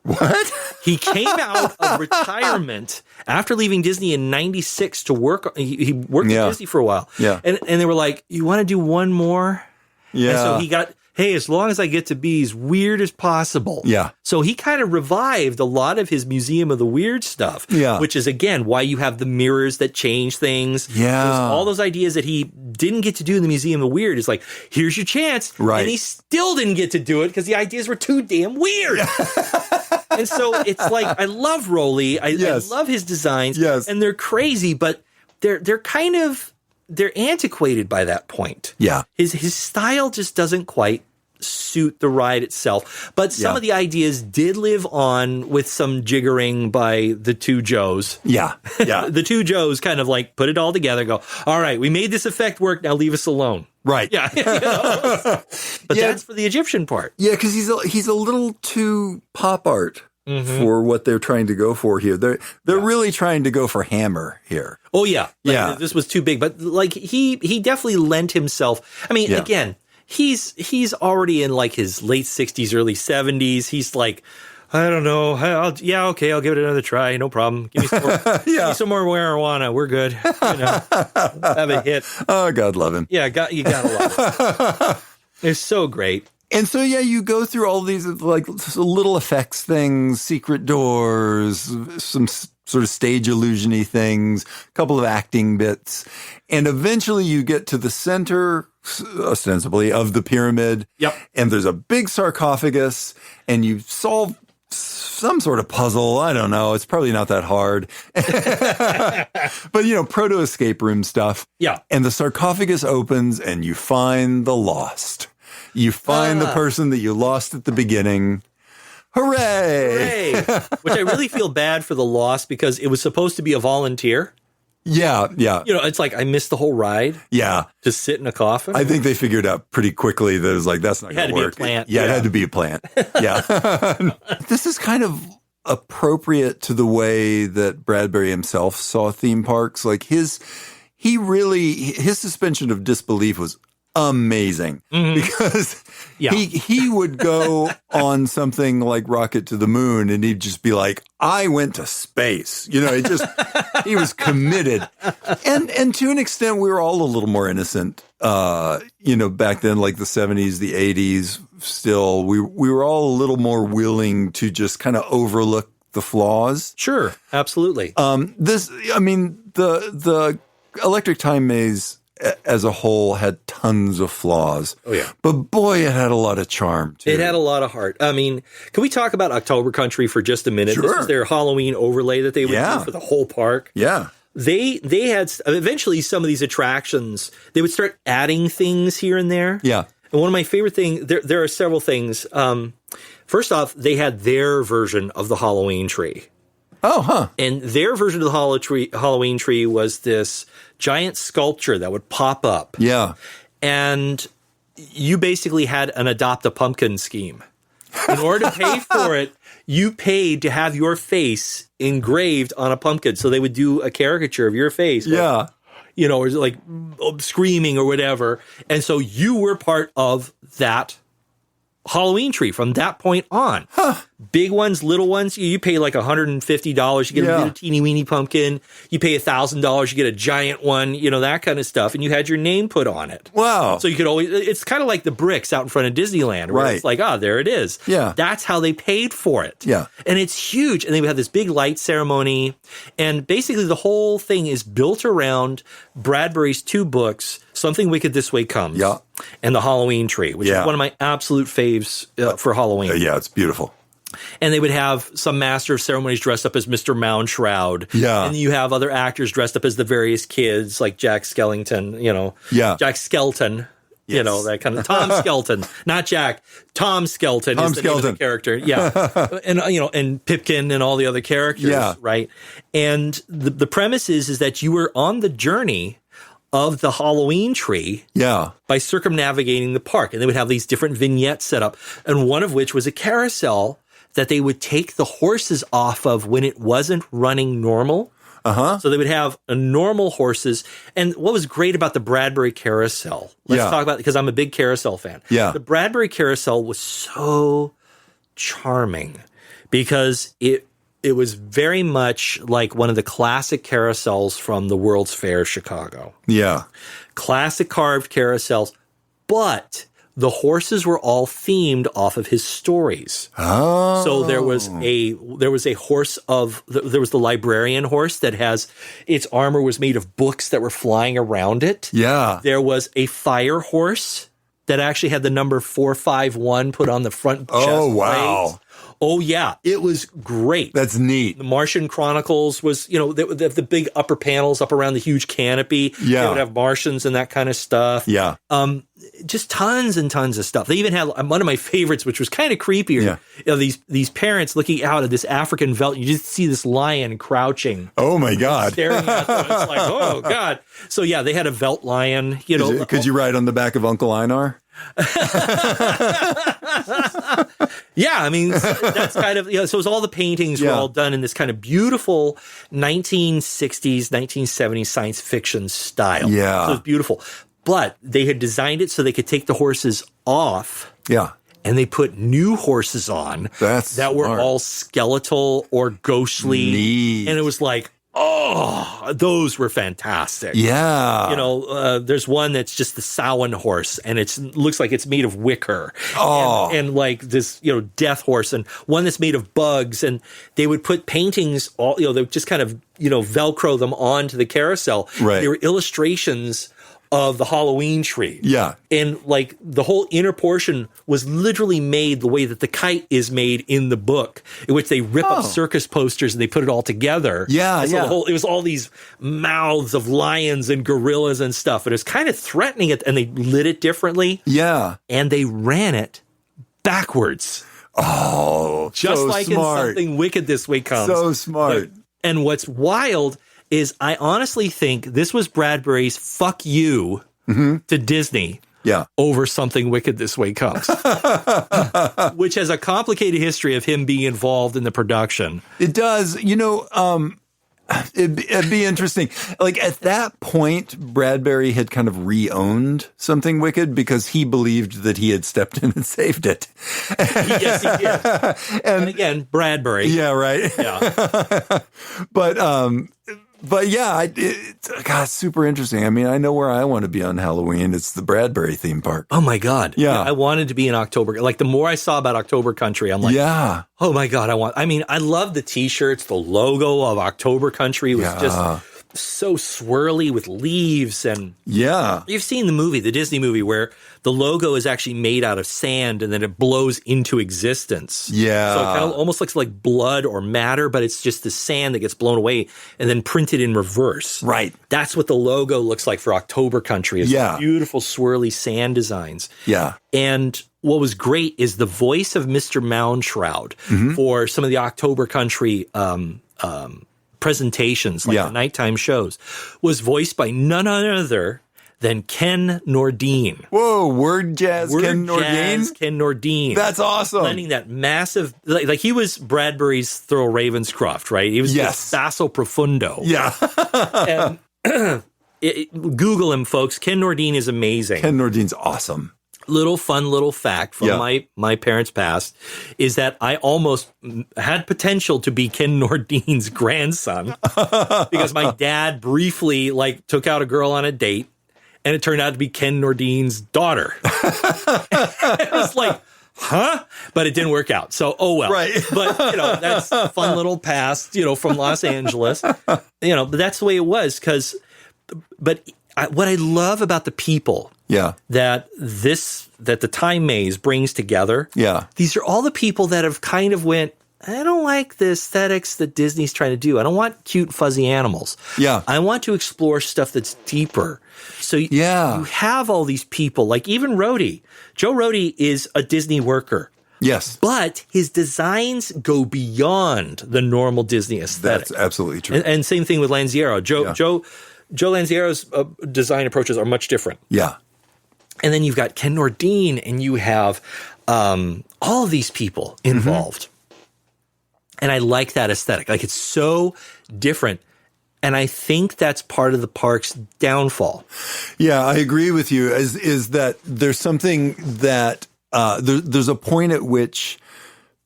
What? He came out of retirement after leaving Disney in '96 to work. He worked at Disney for a while. Yeah. And they were like, you want to do one more? Yeah. And so he got, hey, as long as I get to be as weird as possible. Yeah. So he kind of revived a lot of his Museum of the Weird stuff. Yeah. Which is, again, why you have the mirrors that change things. Yeah. All those ideas that he didn't get to do in the Museum of Weird is like, here's your chance. Right. And he still didn't get to do it because the ideas were too damn weird. And so it's like, I love Rowley. I love his designs. Yes. And they're crazy, but they're kind of, they're antiquated by that point. Yeah. His style just doesn't quite suit the ride itself. But some of the ideas did live on with some jiggering by the two Joes. Yeah. Yeah. The two Joes kind of like put it all together and go, all right, we made this effect work. Now leave us alone. Right. Yeah. But that's for the Egyptian part. Yeah, because he's a little too pop art for what they're trying to go for here. They're really trying to go for Hammer here. Oh yeah. Yeah. This was too big. But like he definitely lent himself. I mean, again, he's already in like his late 60s, early 70s. He's like I don't know. I'll give it another try. No problem. Give me some more, give me some more marijuana. We're good. Have a hit. Oh, God love him. Yeah, you gotta love it. It's so great. And so, you go through all these like little effects things, secret doors, some sort of stage illusion-y things, a couple of acting bits. And eventually you get to the center, ostensibly, of the pyramid. Yep. And there's a big sarcophagus, and you solve some sort of puzzle. I don't know. It's probably not that hard. But, proto-escape room stuff. Yeah. And the sarcophagus opens, and you find the lost. You find the person that you lost at the beginning. Hooray! Which I really feel bad for the lost because it was supposed to be a volunteer. Yeah. It's like I missed the whole ride. Yeah. To sit in a coffin. I think they figured out pretty quickly that it was like, that's not going to work. It had to be a plant. It had to be a plant. Yeah. This is kind of appropriate to the way that Bradbury himself saw theme parks. Like his suspension of disbelief was amazing because he would go on something like Rocket to the Moon and he'd just be like, I went to space. He was committed. And to an extent, we were all a little more innocent. Back then, like the 70s, the 80s, still, we were all a little more willing to just kind of overlook the flaws. Sure. Absolutely. The Electric Time Maze as a whole had tons of flaws. Oh, yeah. But boy, it had a lot of charm, too. It had a lot of heart. I mean, can we talk about October Country for just a minute? Sure. This was their Halloween overlay that they would do for the whole park. Yeah. They had, eventually some of these attractions, they would start adding things here and there. Yeah. And one of my favorite things, there are several things. First off, they had their version of the Halloween tree. Oh, huh. And their version of the Halloween tree was this giant sculpture that would pop up. Yeah. And you basically had an adopt a pumpkin scheme. In order to pay for it, you paid to have your face engraved on a pumpkin. So they would do a caricature of your face. Yeah. Or like screaming or whatever. And so you were part of that Halloween tree from that point on. Huh. Big ones, little ones, you pay like $150. You get a little teeny weeny pumpkin. You pay $1,000, you get a giant one, that kind of stuff. And you had your name put on it. Wow. So you could always, it's kind of like the bricks out in front of Disneyland, where it's like, there it is. Yeah. That's how they paid for it. Yeah. And it's huge. And they would have this big light ceremony. And basically the whole thing is built around Bradbury's two books, Something Wicked This Way Comes, and The Halloween Tree, which is one of my absolute faves for Halloween. Yeah, it's beautiful. And they would have some master of ceremonies dressed up as Mr. Moundshroud. Yeah. And you have other actors dressed up as the various kids, like Jack Skellington, Jack Skelton, that kind of Tom Skelton, not Jack. Tom Skelton is the name of the character. Yeah. And Pipkin and all the other characters, right? And the premise is that you were on the journey of the Halloween tree by circumnavigating the park. And they would have these different vignettes set up, and one of which was a carousel that they would take the horses off of when it wasn't running normal. So they would have normal horses. And what was great about the Bradbury carousel, let's talk about it, because I'm a big carousel fan. Yeah. The Bradbury carousel was so charming because it was very much like one of the classic carousels from the World's Fair Chicago. Yeah. Classic carved carousels, but the horses were all themed off of his stories. Oh. So there was a horse there was the librarian horse that has its armor was made of books that were flying around it. Yeah. There was a fire horse that actually had the number 451 put on the front chest. Oh, wow. Plate. Oh, yeah. It was great. That's neat. The Martian Chronicles was, the big upper panels up around the huge canopy. Yeah. They would have Martians and that kind of stuff. Yeah. Just tons and tons of stuff. They even had one of my favorites, which was kind of creepier. Yeah. These parents looking out at this African veldt. You just see this lion crouching. Oh, my God. Staring at them. It's like, oh, God. So, yeah, they had a veldt lion. Could you ride on the back of Uncle Einar? Yeah, I mean, that's kind of, so it was all the paintings were all done in this kind of beautiful 1960s, 1970s science fiction style. Yeah. So it was beautiful. But they had designed it so they could take the horses off. Yeah. and they put new horses on that were all skeletal or ghostly. Neat. And it was like, oh, those were fantastic. Yeah. You know, there's one that's just the Samhain horse, and it looks like it's made of wicker. Oh. And like this, you know, death horse, and one that's made of bugs. And they would put paintings, all, you know, they would just kind of, you know, Velcro them onto the carousel. Right. They were illustrations of the Halloween tree. Yeah. And like the whole inner portion was literally made the way that the kite is made in the book, in which they rip up circus posters and they put it all together. Yeah, and so it was all these mouths of lions and gorillas and stuff. And it was kind of threatening it, and they lit it differently. Yeah. And they ran it backwards. Oh, just so like smart. in Something Wicked This Way Comes. So smart. And what's wild is I honestly think this was Bradbury's fuck you to Disney over Something Wicked This Way Comes, which has a complicated history of him being involved in the production. It does. You know, it'd be interesting. Like at that point, Bradbury had kind of re-owned Something Wicked because he believed that he had stepped in and saved it. Yes, he did. And again, Bradbury. Yeah, right. Yeah. But yeah, God, it's super interesting. I mean, I know where I want to be on Halloween. It's the Bradbury theme park. Oh my God. Yeah. I wanted to be in October. Like the more I saw about October Country, I'm like, oh my God, I mean, I love the t-shirts. The logo of October Country was just so swirly with leaves. And you've seen the movie, the Disney movie, where the logo is actually made out of sand and then it blows into existence. Yeah. So it kind of almost looks like blood or matter, but it's just the sand that gets blown away and then printed in reverse. Right. That's what the logo looks like for October Country. It's beautiful swirly sand designs. Yeah. And what was great is the voice of Mr. Moundshroud for some of the October Country presentations, like the nighttime shows, was voiced by none other than Ken Nordine. Whoa, word jazz Ken Nordine? Ken Nordine. That's awesome. Blending that massive, like he was Bradbury's Thurl Ravenscroft, right? He was this basso profundo. Yeah. And Google him, folks. Ken Nordine is amazing. Ken Nordine's awesome. Little fact from my parents' past is that I almost had potential to be Ken Nordine's grandson because my dad briefly took out a girl on a date and it turned out to be Ken Nordine's daughter. It was like, huh? But it didn't work out. So, oh well. Right. But, that's a fun little past, from Los Angeles. But that's the way it was but what I love about the people that the Time Maze brings together, these are all the people that have kind of went, I don't like the aesthetics that Disney's trying to do. I don't want cute, fuzzy animals. Yeah. I want to explore stuff that's deeper. So you have all these people, like even Rhodey. Joe Rhodey is a Disney worker. Yes. But his designs go beyond the normal Disney aesthetic. That's absolutely true. And same thing with Lanziero. Joe Lanziero's design approaches are much different. Yeah. And then you've got Ken Nordine, and you have all of these people involved. And I like that aesthetic. Like, it's so different. And I think that's part of the park's downfall. Yeah, I agree with you. Is that there's something that there's a point at which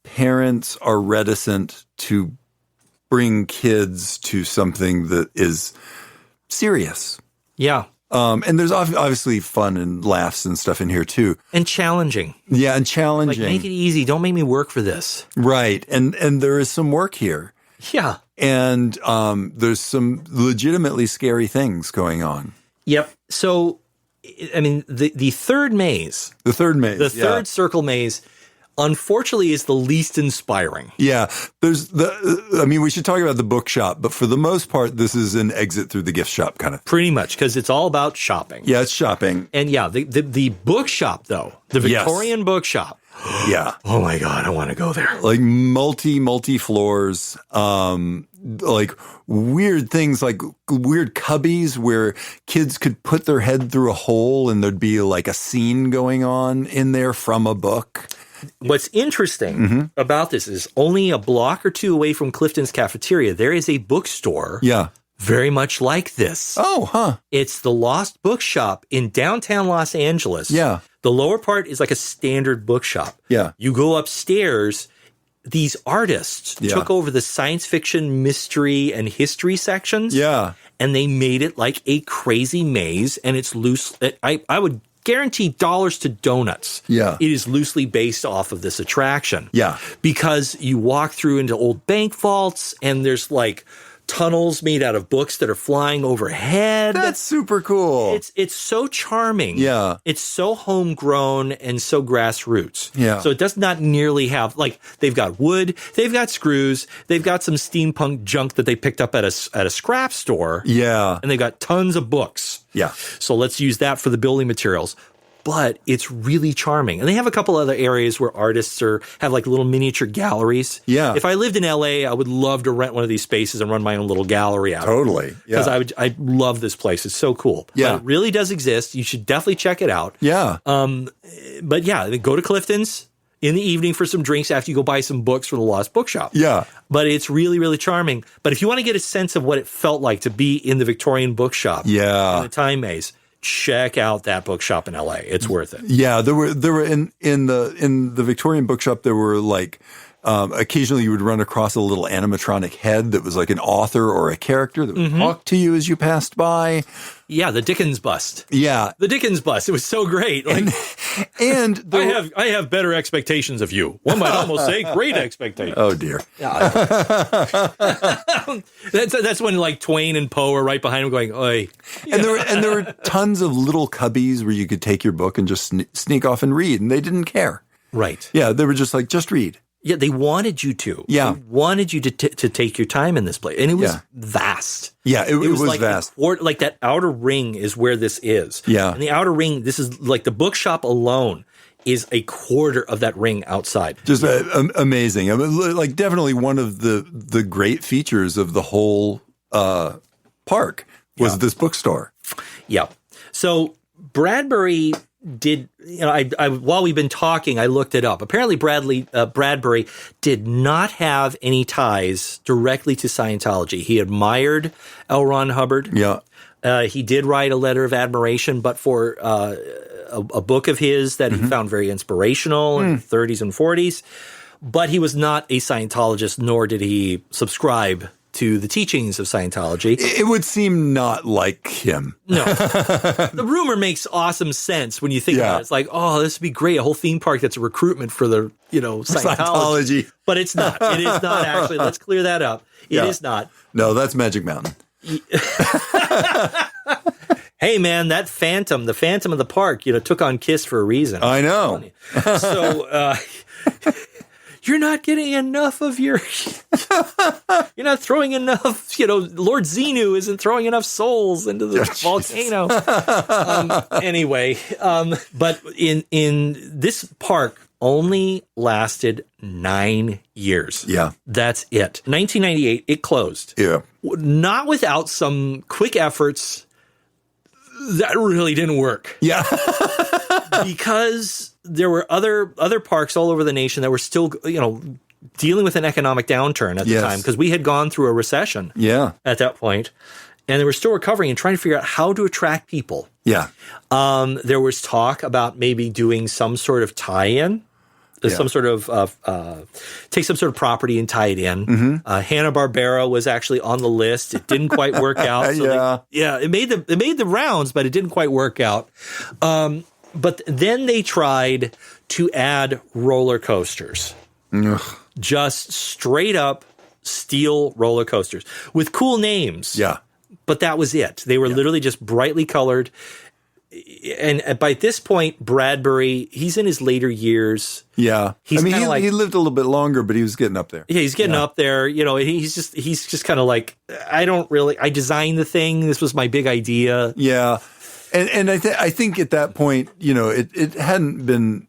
parents are reticent to bring kids to something that is serious. Yeah. And there's obviously fun and laughs and stuff in here too. And challenging. Yeah, and challenging. Like, make it easy. Don't make me work for this. Right. And there is some work here. Yeah. And there's some legitimately scary things going on. Yep. So, I mean, the third maze. The third maze. The third circle maze, unfortunately, is the least inspiring. Yeah. We should talk about the bookshop, but for the most part, this is an exit through the gift shop kind of. Pretty much, because it's all about shopping. Yeah, it's shopping. And the bookshop, though, the Victorian bookshop. Yeah. Oh my God, I want to go there. Like multi floors, like weird things, like weird cubbies where kids could put their head through a hole and there'd be like a scene going on in there from a book. What's interesting about this is only a block or two away from Clifton's cafeteria, there is a bookstore very much like this. Oh, huh. It's the Lost Bookshop in downtown Los Angeles. Yeah. The lower part is like a standard bookshop. Yeah. You go upstairs. These artists took over the science fiction, mystery, and history sections. Yeah. And they made it like a crazy maze. And it's loose. I would guarantee dollars to donuts. Yeah. It is loosely based off of this attraction. Yeah. Because you walk through into old bank vaults and there's like tunnels made out of books that are flying overhead. That's super cool. It's so charming. Yeah. It's so homegrown and so grassroots. Yeah. So it does not nearly have, like, they've got wood, they've got screws, they've got some steampunk junk that they picked up at a scrap store. Yeah. And they've got tons of books. Yeah. So let's use that for the building materials. But it's really charming. And they have a couple other areas where artists have like little miniature galleries. Yeah. If I lived in LA, I would love to rent one of these spaces and run my own little gallery out. Totally. Because I love this place. It's so cool. Yeah. But it really does exist. You should definitely check it out. Yeah. But yeah, go to Clifton's in the evening for some drinks after you go buy some books from the Lost Bookshop. Yeah. But it's really, really charming. But if you want to get a sense of what it felt like to be in the Victorian bookshop in the time maze, check out that bookshop in LA. It's worth it. Yeah, there were in the Victorian bookshop, there were like occasionally you would run across a little animatronic head that was like an author or a character that would talk to you as you passed by. Yeah, the Dickens bust. Yeah. The Dickens bust. It was so great. Like, and I have better expectations of you. One might almost say great expectations. Oh dear. That's when like Twain and Poe are right behind him going, "Oi." And there were tons of little cubbies where you could take your book and just sneak off and read, and they didn't care. Right. Yeah, they were just like, just read. Yeah, they wanted you to. Yeah. They wanted you to take your time in this place. And it was vast. Yeah, it was like vast. Like that outer ring is where this is. Yeah. And the outer ring, this is like the bookshop alone is a quarter of that ring outside. Just amazing. I mean, like definitely one of the great features of the whole park was this bookstore. Yeah. So Bradbury did, I while we've been talking, I looked it up. Apparently Bradbury did not have any ties directly to Scientology. He admired L. Ron Hubbard. Yeah. He did write a letter of admiration, but for a book of his that he found very inspirational in the 30s and 40s. But he was not a Scientologist, nor did he subscribe to the teachings of Scientology. It would seem not like him. No. The rumor makes awesome sense when you think about it. It's like, oh, this would be great. A whole theme park that's a recruitment for the, Scientology. But it's not. It is not actually. Let's clear that up. It is not. No, that's Magic Mountain. Hey, man, the Phantom of the park, took on Kiss for a reason. I know. So, you're not getting enough of you're not throwing enough, Lord Xenu isn't throwing enough souls into the volcano. Anyway, but in this park only lasted 9 years. Yeah. That's it. 1998, it closed. Yeah. Not without some quick efforts that really didn't work. Yeah. Because there were other parks all over the nation that were still, dealing with an economic downturn at the time, because we had gone through a recession at that point, and they were still recovering and trying to figure out how to attract people. Yeah. There was talk about maybe doing some sort of tie-in, some sort of take some sort of property and tie it in. Hanna-Barbera was actually on the list. It didn't quite work out. So it made the rounds, but it didn't quite work out. But then they tried to add roller coasters. Ugh. Just straight up steel roller coasters with cool names. Yeah. But that was it. They were literally just brightly colored. And by this point, Bradbury, he's in his later years. Yeah. He's he lived a little bit longer, but he was getting up there. Yeah, he's getting up there. He's just kind of like, I designed the thing. This was my big idea. Yeah. And I think at that point, it hadn't been.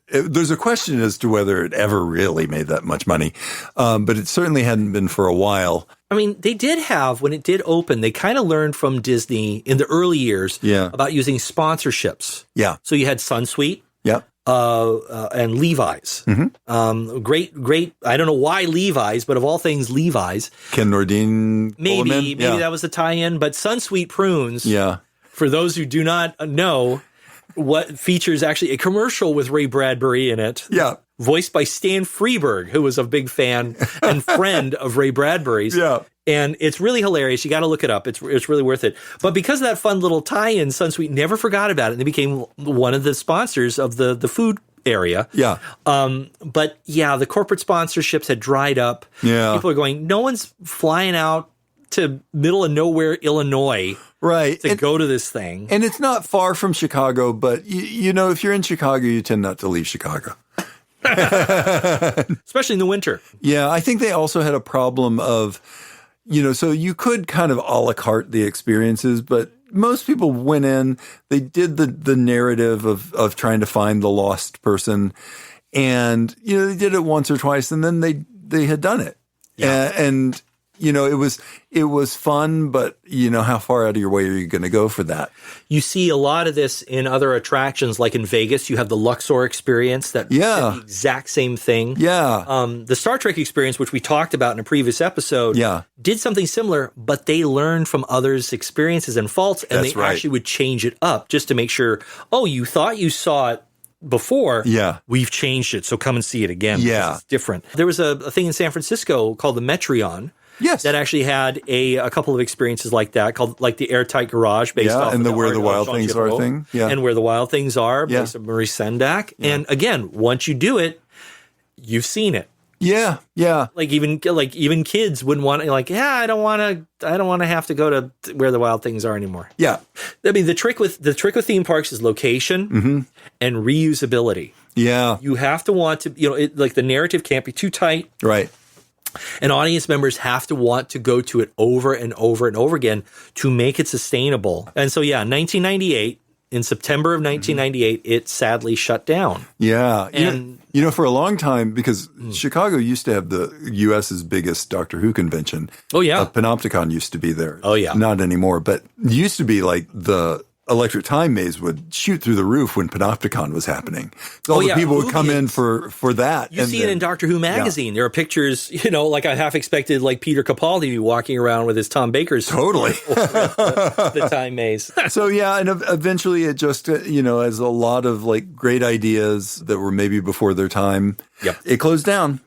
There's a question as to whether it ever really made that much money, but it certainly hadn't been for a while. I mean, they did have, when it did open, they kind of learned from Disney in the early years about using sponsorships. Yeah. So you had Sunsweet. Yeah. and Levi's. Great. I don't know why Levi's, but of all things, Levi's. Ken Nordine. Maybe that was the tie-in. But Sunsweet Prunes. Yeah. For those who do not know, what features actually a commercial with Ray Bradbury in it. Yeah. Voiced by Stan Freberg, who was a big fan and friend of Ray Bradbury's. Yeah. And it's really hilarious. You got to look it up. It's really worth it. But because of that fun little tie-in, Sunsweet never forgot about it. And they became one of the sponsors of the food area. Yeah. But yeah, the corporate sponsorships had dried up. Yeah. People are going, no one's flying out to middle of nowhere, Illinois. Right. To go to this thing. And it's not far from Chicago, but you know, if you're in Chicago, you tend not to leave Chicago. Especially in the winter. Yeah. I think they also had a problem of, you know, so you could kind of a la carte the experiences, but most people went in, they did the narrative of trying to find the lost person, and, you know, they did it once or twice, and then they had done it. Yeah. And you know, it was fun, but you know, how far out of your way are you going to go for that? You see a lot of this in other attractions, like in Vegas, you have the Luxor experience that did the exact same thing. Yeah. The Star Trek experience, which we talked about in a previous episode, did something similar, but they learned from others' experiences and faults, and they actually would change it up just to make sure, oh, you thought you saw it before, we've changed it, so come and see it again. Yeah. It's different. There was a thing in San Francisco called the Metreon. Yes. That actually had a couple of experiences like that, called like the Airtight Garage, based off and of Where the Wild Jean Things Giraud, Are thing. Yeah. And Where the Wild Things Are, based on Maurice Sendak. Yeah. And again, once you do it, you've seen it. Yeah, yeah. Like even kids wouldn't want to, like, I don't want to have to go to Where the Wild Things Are anymore. Yeah. I mean, the trick with theme parks is location and reusability. Yeah. You have to want to, like the narrative can't be too tight. Right. And audience members have to want to go to it over and over and over again to make it sustainable. And so, 1998, in September of 1998, it sadly shut down. Yeah. And you know, for a long time, because Chicago used to have the U.S.'s biggest Doctor Who convention. Oh, yeah. Panopticon used to be there. Oh, yeah. Not anymore. But it used to be like the Electric Time Maze would shoot through the roof when Panopticon was happening. So all the people would come in for that. You see it in Doctor Who magazine. There are pictures, like I half expected, like Peter Capaldi to be walking around with his Tom Baker's totally the Time Maze. So and eventually it just as a lot of like great ideas that were maybe before their time. Yep. It closed down.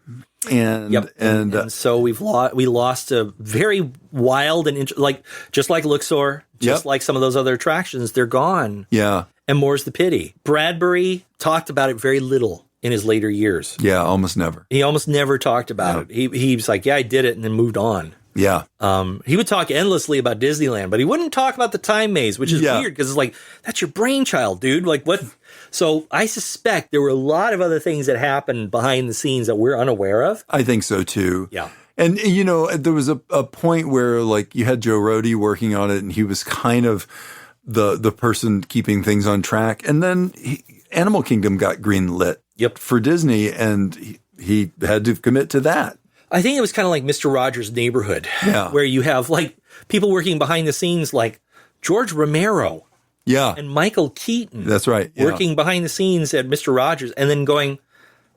And so we lost a very wild and just like Luxor, just like some of those other attractions, they're gone. Yeah. And more's the pity. Bradbury talked about it very little in his later years. Yeah, almost never. He almost never talked about it. He was like, I did it, and then moved on. Yeah. He would talk endlessly about Disneyland, but he wouldn't talk about the Time Maze, which is weird because it's like, that's your brainchild, dude. Like, what? So I suspect there were a lot of other things that happened behind the scenes that we're unaware of. I think so, too. Yeah. And, there was a point where, like, you had Joe Rohde working on it, and he was kind of the person keeping things on track. And then Animal Kingdom got greenlit for Disney, and he had to commit to that. I think it was kind of like Mr. Rogers' Neighborhood, where you have, like, people working behind the scenes like George Romero. Yeah. And Michael Keaton. That's right. Yeah. Working behind the scenes at Mr. Rogers and then going,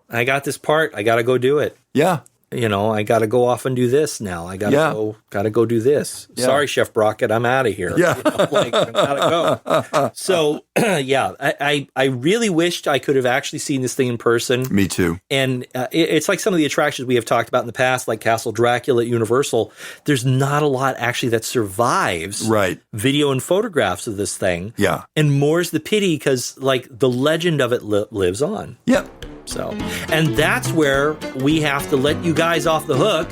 I got this part. I got to go do it. Yeah. I got to go off and do this now. I got to go do this. Yeah. Sorry, Chef Brockett, I'm out of here. Yeah. I gotta go. So, I really wished I could have actually seen this thing in person. Me too. And it's like some of the attractions we have talked about in the past, like Castle Dracula at Universal. There's not a lot actually that survives video and photographs of this thing. Yeah. And more's the pity because like the legend of it lives on. Yep. So, and that's where we have to let you guys off the hook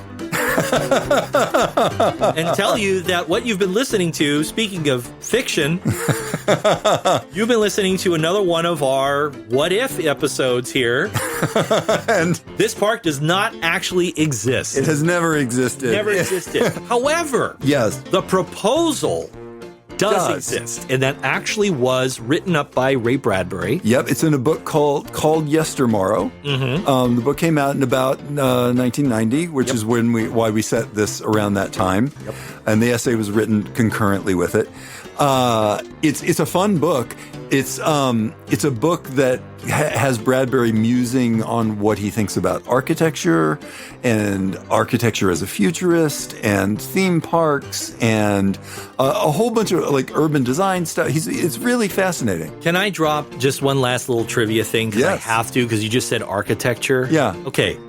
and tell you that what you've been listening to, speaking of fiction, you've been listening to another one of our What If episodes here. And this park does not actually exist. It has never existed. Never existed. However, the proposal does exist, and that actually was written up by Ray Bradbury. Yep, it's in a book called Yestermorrow. Mm-hmm. The book came out in about 1990, which is why we set this around that time. Yep. And the essay was written concurrently with it. It's a fun book, It's a book that has Bradbury musing on what he thinks about architecture and architecture as a futurist and theme parks and a whole bunch of like urban design stuff. It's really fascinating. Can I drop just one last little trivia thing? Because I have to, because you just said architecture. Yeah. Okay.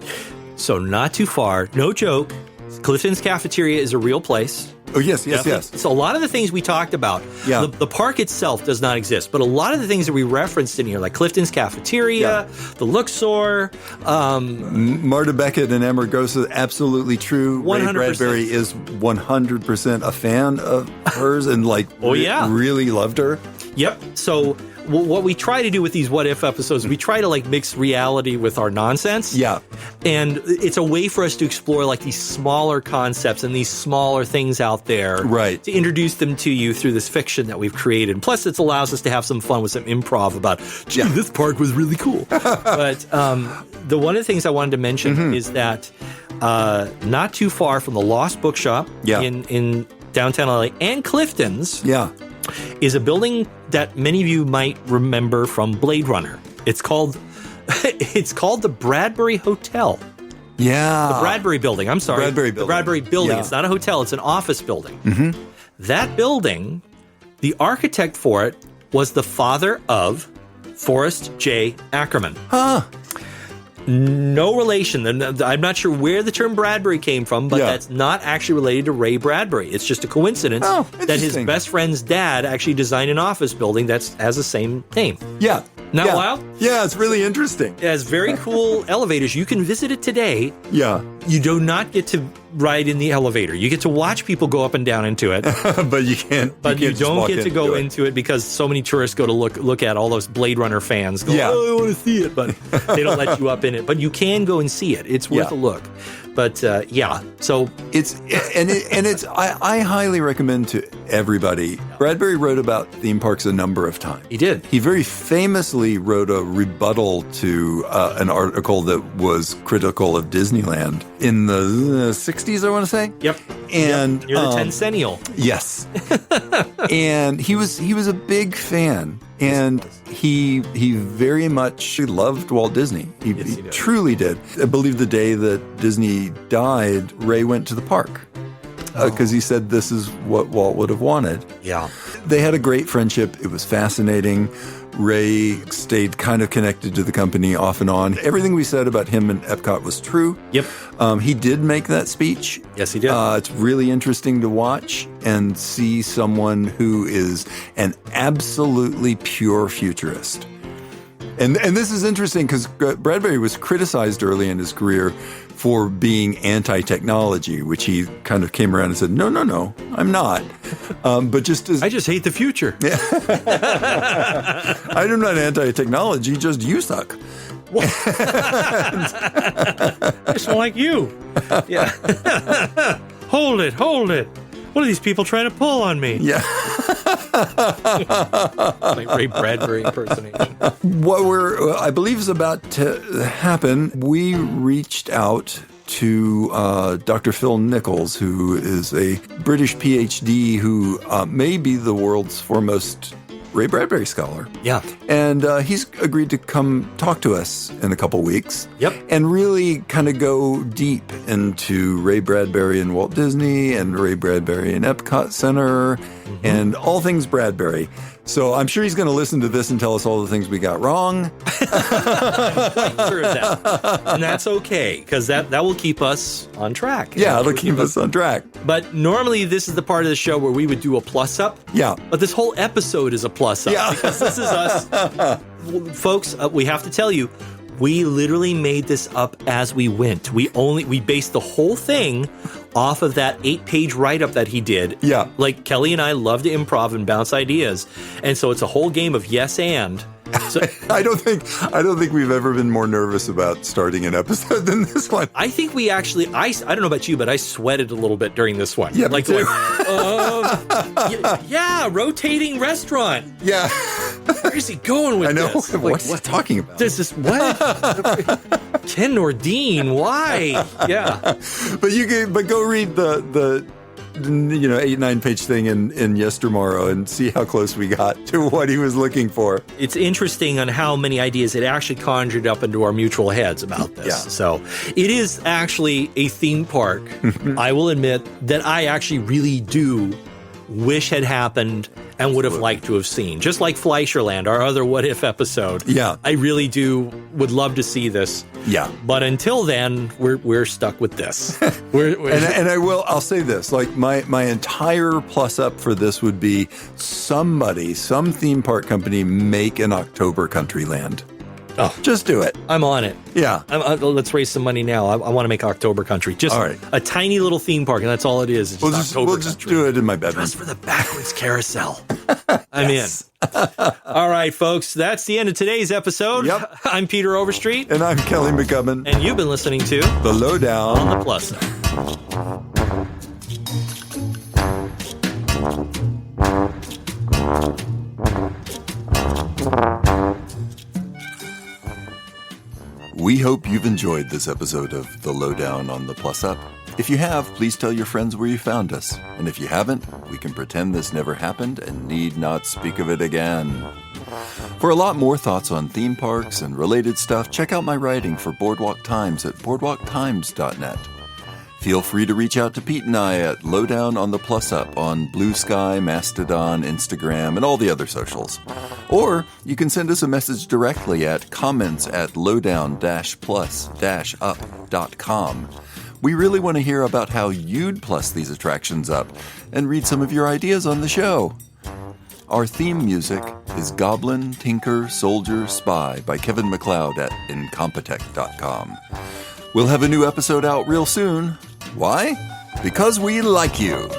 So not too far, no joke, Clifton's Cafeteria is a real place. Oh, yes. So a lot of the things we talked about, the park itself does not exist, but a lot of the things that we referenced in here, like Clifton's Cafeteria, the Luxor. Marta Beckett and Amargosa, absolutely true. 100%. Ray Bradbury is 100% a fan of hers and really loved her. Yep. So what we try to do with these what if episodes, we try to like mix reality with our nonsense. Yeah. And it's a way for us to explore like these smaller concepts and these smaller things out there. Right. To introduce them to you through this fiction that we've created. Plus, it allows us to have some fun with some improv about, this park was really cool. But the one of the things I wanted to mention is that not too far from the Lost Bookshop in downtown LA and Clifton's. Yeah. Is a building that many of you might remember from Blade Runner. It's called the Bradbury Hotel. Yeah. The Bradbury building. I'm sorry. Bradbury building. The Bradbury building. Yeah. It's not a hotel. It's an office building. Mm-hmm. That building, the architect for it was the father of Forrest J. Ackerman. Huh. No relation. I'm not sure where the term Bradbury came from, but that's not actually related to Ray Bradbury. It's just a coincidence that his best friend's dad actually designed an office building that has the same name. Yeah. Not wild? Yeah, it's really interesting. It has very cool elevators. You can visit it today. Yeah. You do not get to ride in the elevator. You get to watch people go up and down into it. But you can't. But you don't get to go into it because so many tourists go to look at all those Blade Runner fans. Go, I want to see it, but they don't let you up in it. But you can go and see it. It's worth a look. But so I highly recommend to everybody. Bradbury wrote about theme parks a number of times. He did. He very famously wrote a rebuttal to an article that was critical of Disneyland in the 60s, I want to say. Yep. And near the Tencennial. Yes. And he was a big fan. And he very much loved Walt Disney. He truly did. I believe the day that Disney died, Ray went to the park because he said this is what Walt would have wanted. Yeah. They had a great friendship. It was fascinating. Ray stayed kind of connected to the company off and on. Everything we said about him and Epcot was true. Yep. He did make that speech. Yes, he did. It's really interesting to watch and see someone who is an absolutely pure futurist. And this is interesting because Bradbury was criticized early in his career for being anti-technology, which he kind of came around and said, no, I'm not. But just as I just hate the future. I'm not anti-technology, just you suck. Just like you. Yeah. Hold it. What are these people trying to pull on me? Yeah. Like Ray Bradbury impersonation. What I believe is about to happen, we reached out to Dr. Phil Nichols, who is a British PhD who may be the world's foremost Ray Bradbury scholar. Yeah. And he's agreed to come talk to us in a couple weeks. Yep. And really kind of go deep into Ray Bradbury and Walt Disney and Ray Bradbury and Epcot Center and all things Bradbury. So I'm sure he's going to listen to this and tell us all the things we got wrong. I'm quite sure of that. And that's okay, because that will keep us on track. Yeah, it'll keep us on track. But normally this is the part of the show where we would do a plus-up. Yeah. But this whole episode is a plus-up. Yeah. Because this is us. Folks, we have to tell you, we literally made this up as we went. We based the whole thing off of that 8-page write-up that he did. Yeah. Like Kelly and I love to improv and bounce ideas. And so it's a whole game of yes and. So, I don't think we've ever been more nervous about starting an episode than this one. I think we actually, I don't know about you, but I sweated a little bit during this one. Yeah, like yeah, rotating restaurant. Yeah. Where is he going with this? I know. What's he talking about? This is what? Ken Nordine, why? Yeah. But go read the 8-9 page thing in Yestermorrow and see how close we got to what he was looking for. It's interesting on how many ideas it actually conjured up into our mutual heads about this. Yeah. So it is actually a theme park, I will admit, that I actually really do wish had happened and would have liked to have seen. Just like Fleischerland, our other What If episode. Yeah. I really would love to see this. Yeah. But until then, we're stuck with this. I'll say this, like my entire plus up for this would be some theme park company make an October Countryland. Oh, just do it. I'm on it. Yeah. Let's raise some money now. I want to make October Country. Just a tiny little theme park, and that's all it is. We'll just do it in my bedroom. Just for the backwards carousel. I'm in. All right, folks. That's the end of today's episode. Yep. I'm Peter Overstreet. And I'm Kelly McGubbin. And you've been listening to The Lowdown on the Plus Side. We hope you've enjoyed this episode of The Lowdown on the Plus Up. If you have, please tell your friends where you found us. And if you haven't, we can pretend this never happened and need not speak of it again. For a lot more thoughts on theme parks and related stuff, check out my writing for Boardwalk Times at boardwalktimes.net. Feel free to reach out to Pete and I at Lowdown on the Plus Up on Blue Sky, Mastodon, Instagram, and all the other socials. Or you can send us a message directly at comments@lowdown-plus-up.com. We really want to hear about how you'd plus these attractions up and read some of your ideas on the show. Our theme music is Goblin, Tinker, Soldier, Spy by Kevin MacLeod at incompetech.com. We'll have a new episode out real soon. Why? Because we like you.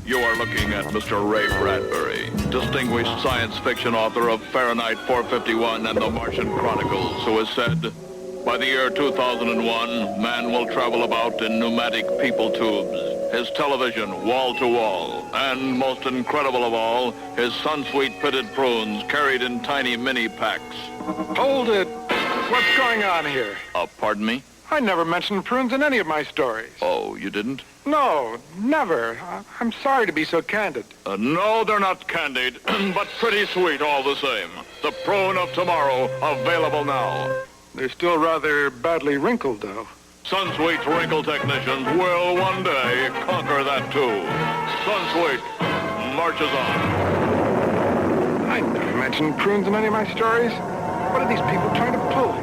You are looking at Mr. Ray Bradbury, distinguished science fiction author of Fahrenheit 451 and The Martian Chronicles, who has said, by the year 2001, man will travel about in pneumatic people tubes, his television wall to wall, and most incredible of all, his Sunsweet pitted prunes carried in tiny mini packs. Hold it. What's going on here? Pardon me? I never mentioned prunes in any of my stories. Oh, you didn't? No, never. I'm sorry to be so candid. No, they're not candied, but pretty sweet all the same. The prune of tomorrow, available now. They're still rather badly wrinkled, though. Sunsweet's wrinkle technicians will one day conquer that too. Sunsweet marches on. I never mentioned prunes in any of my stories. What are these people trying to pull?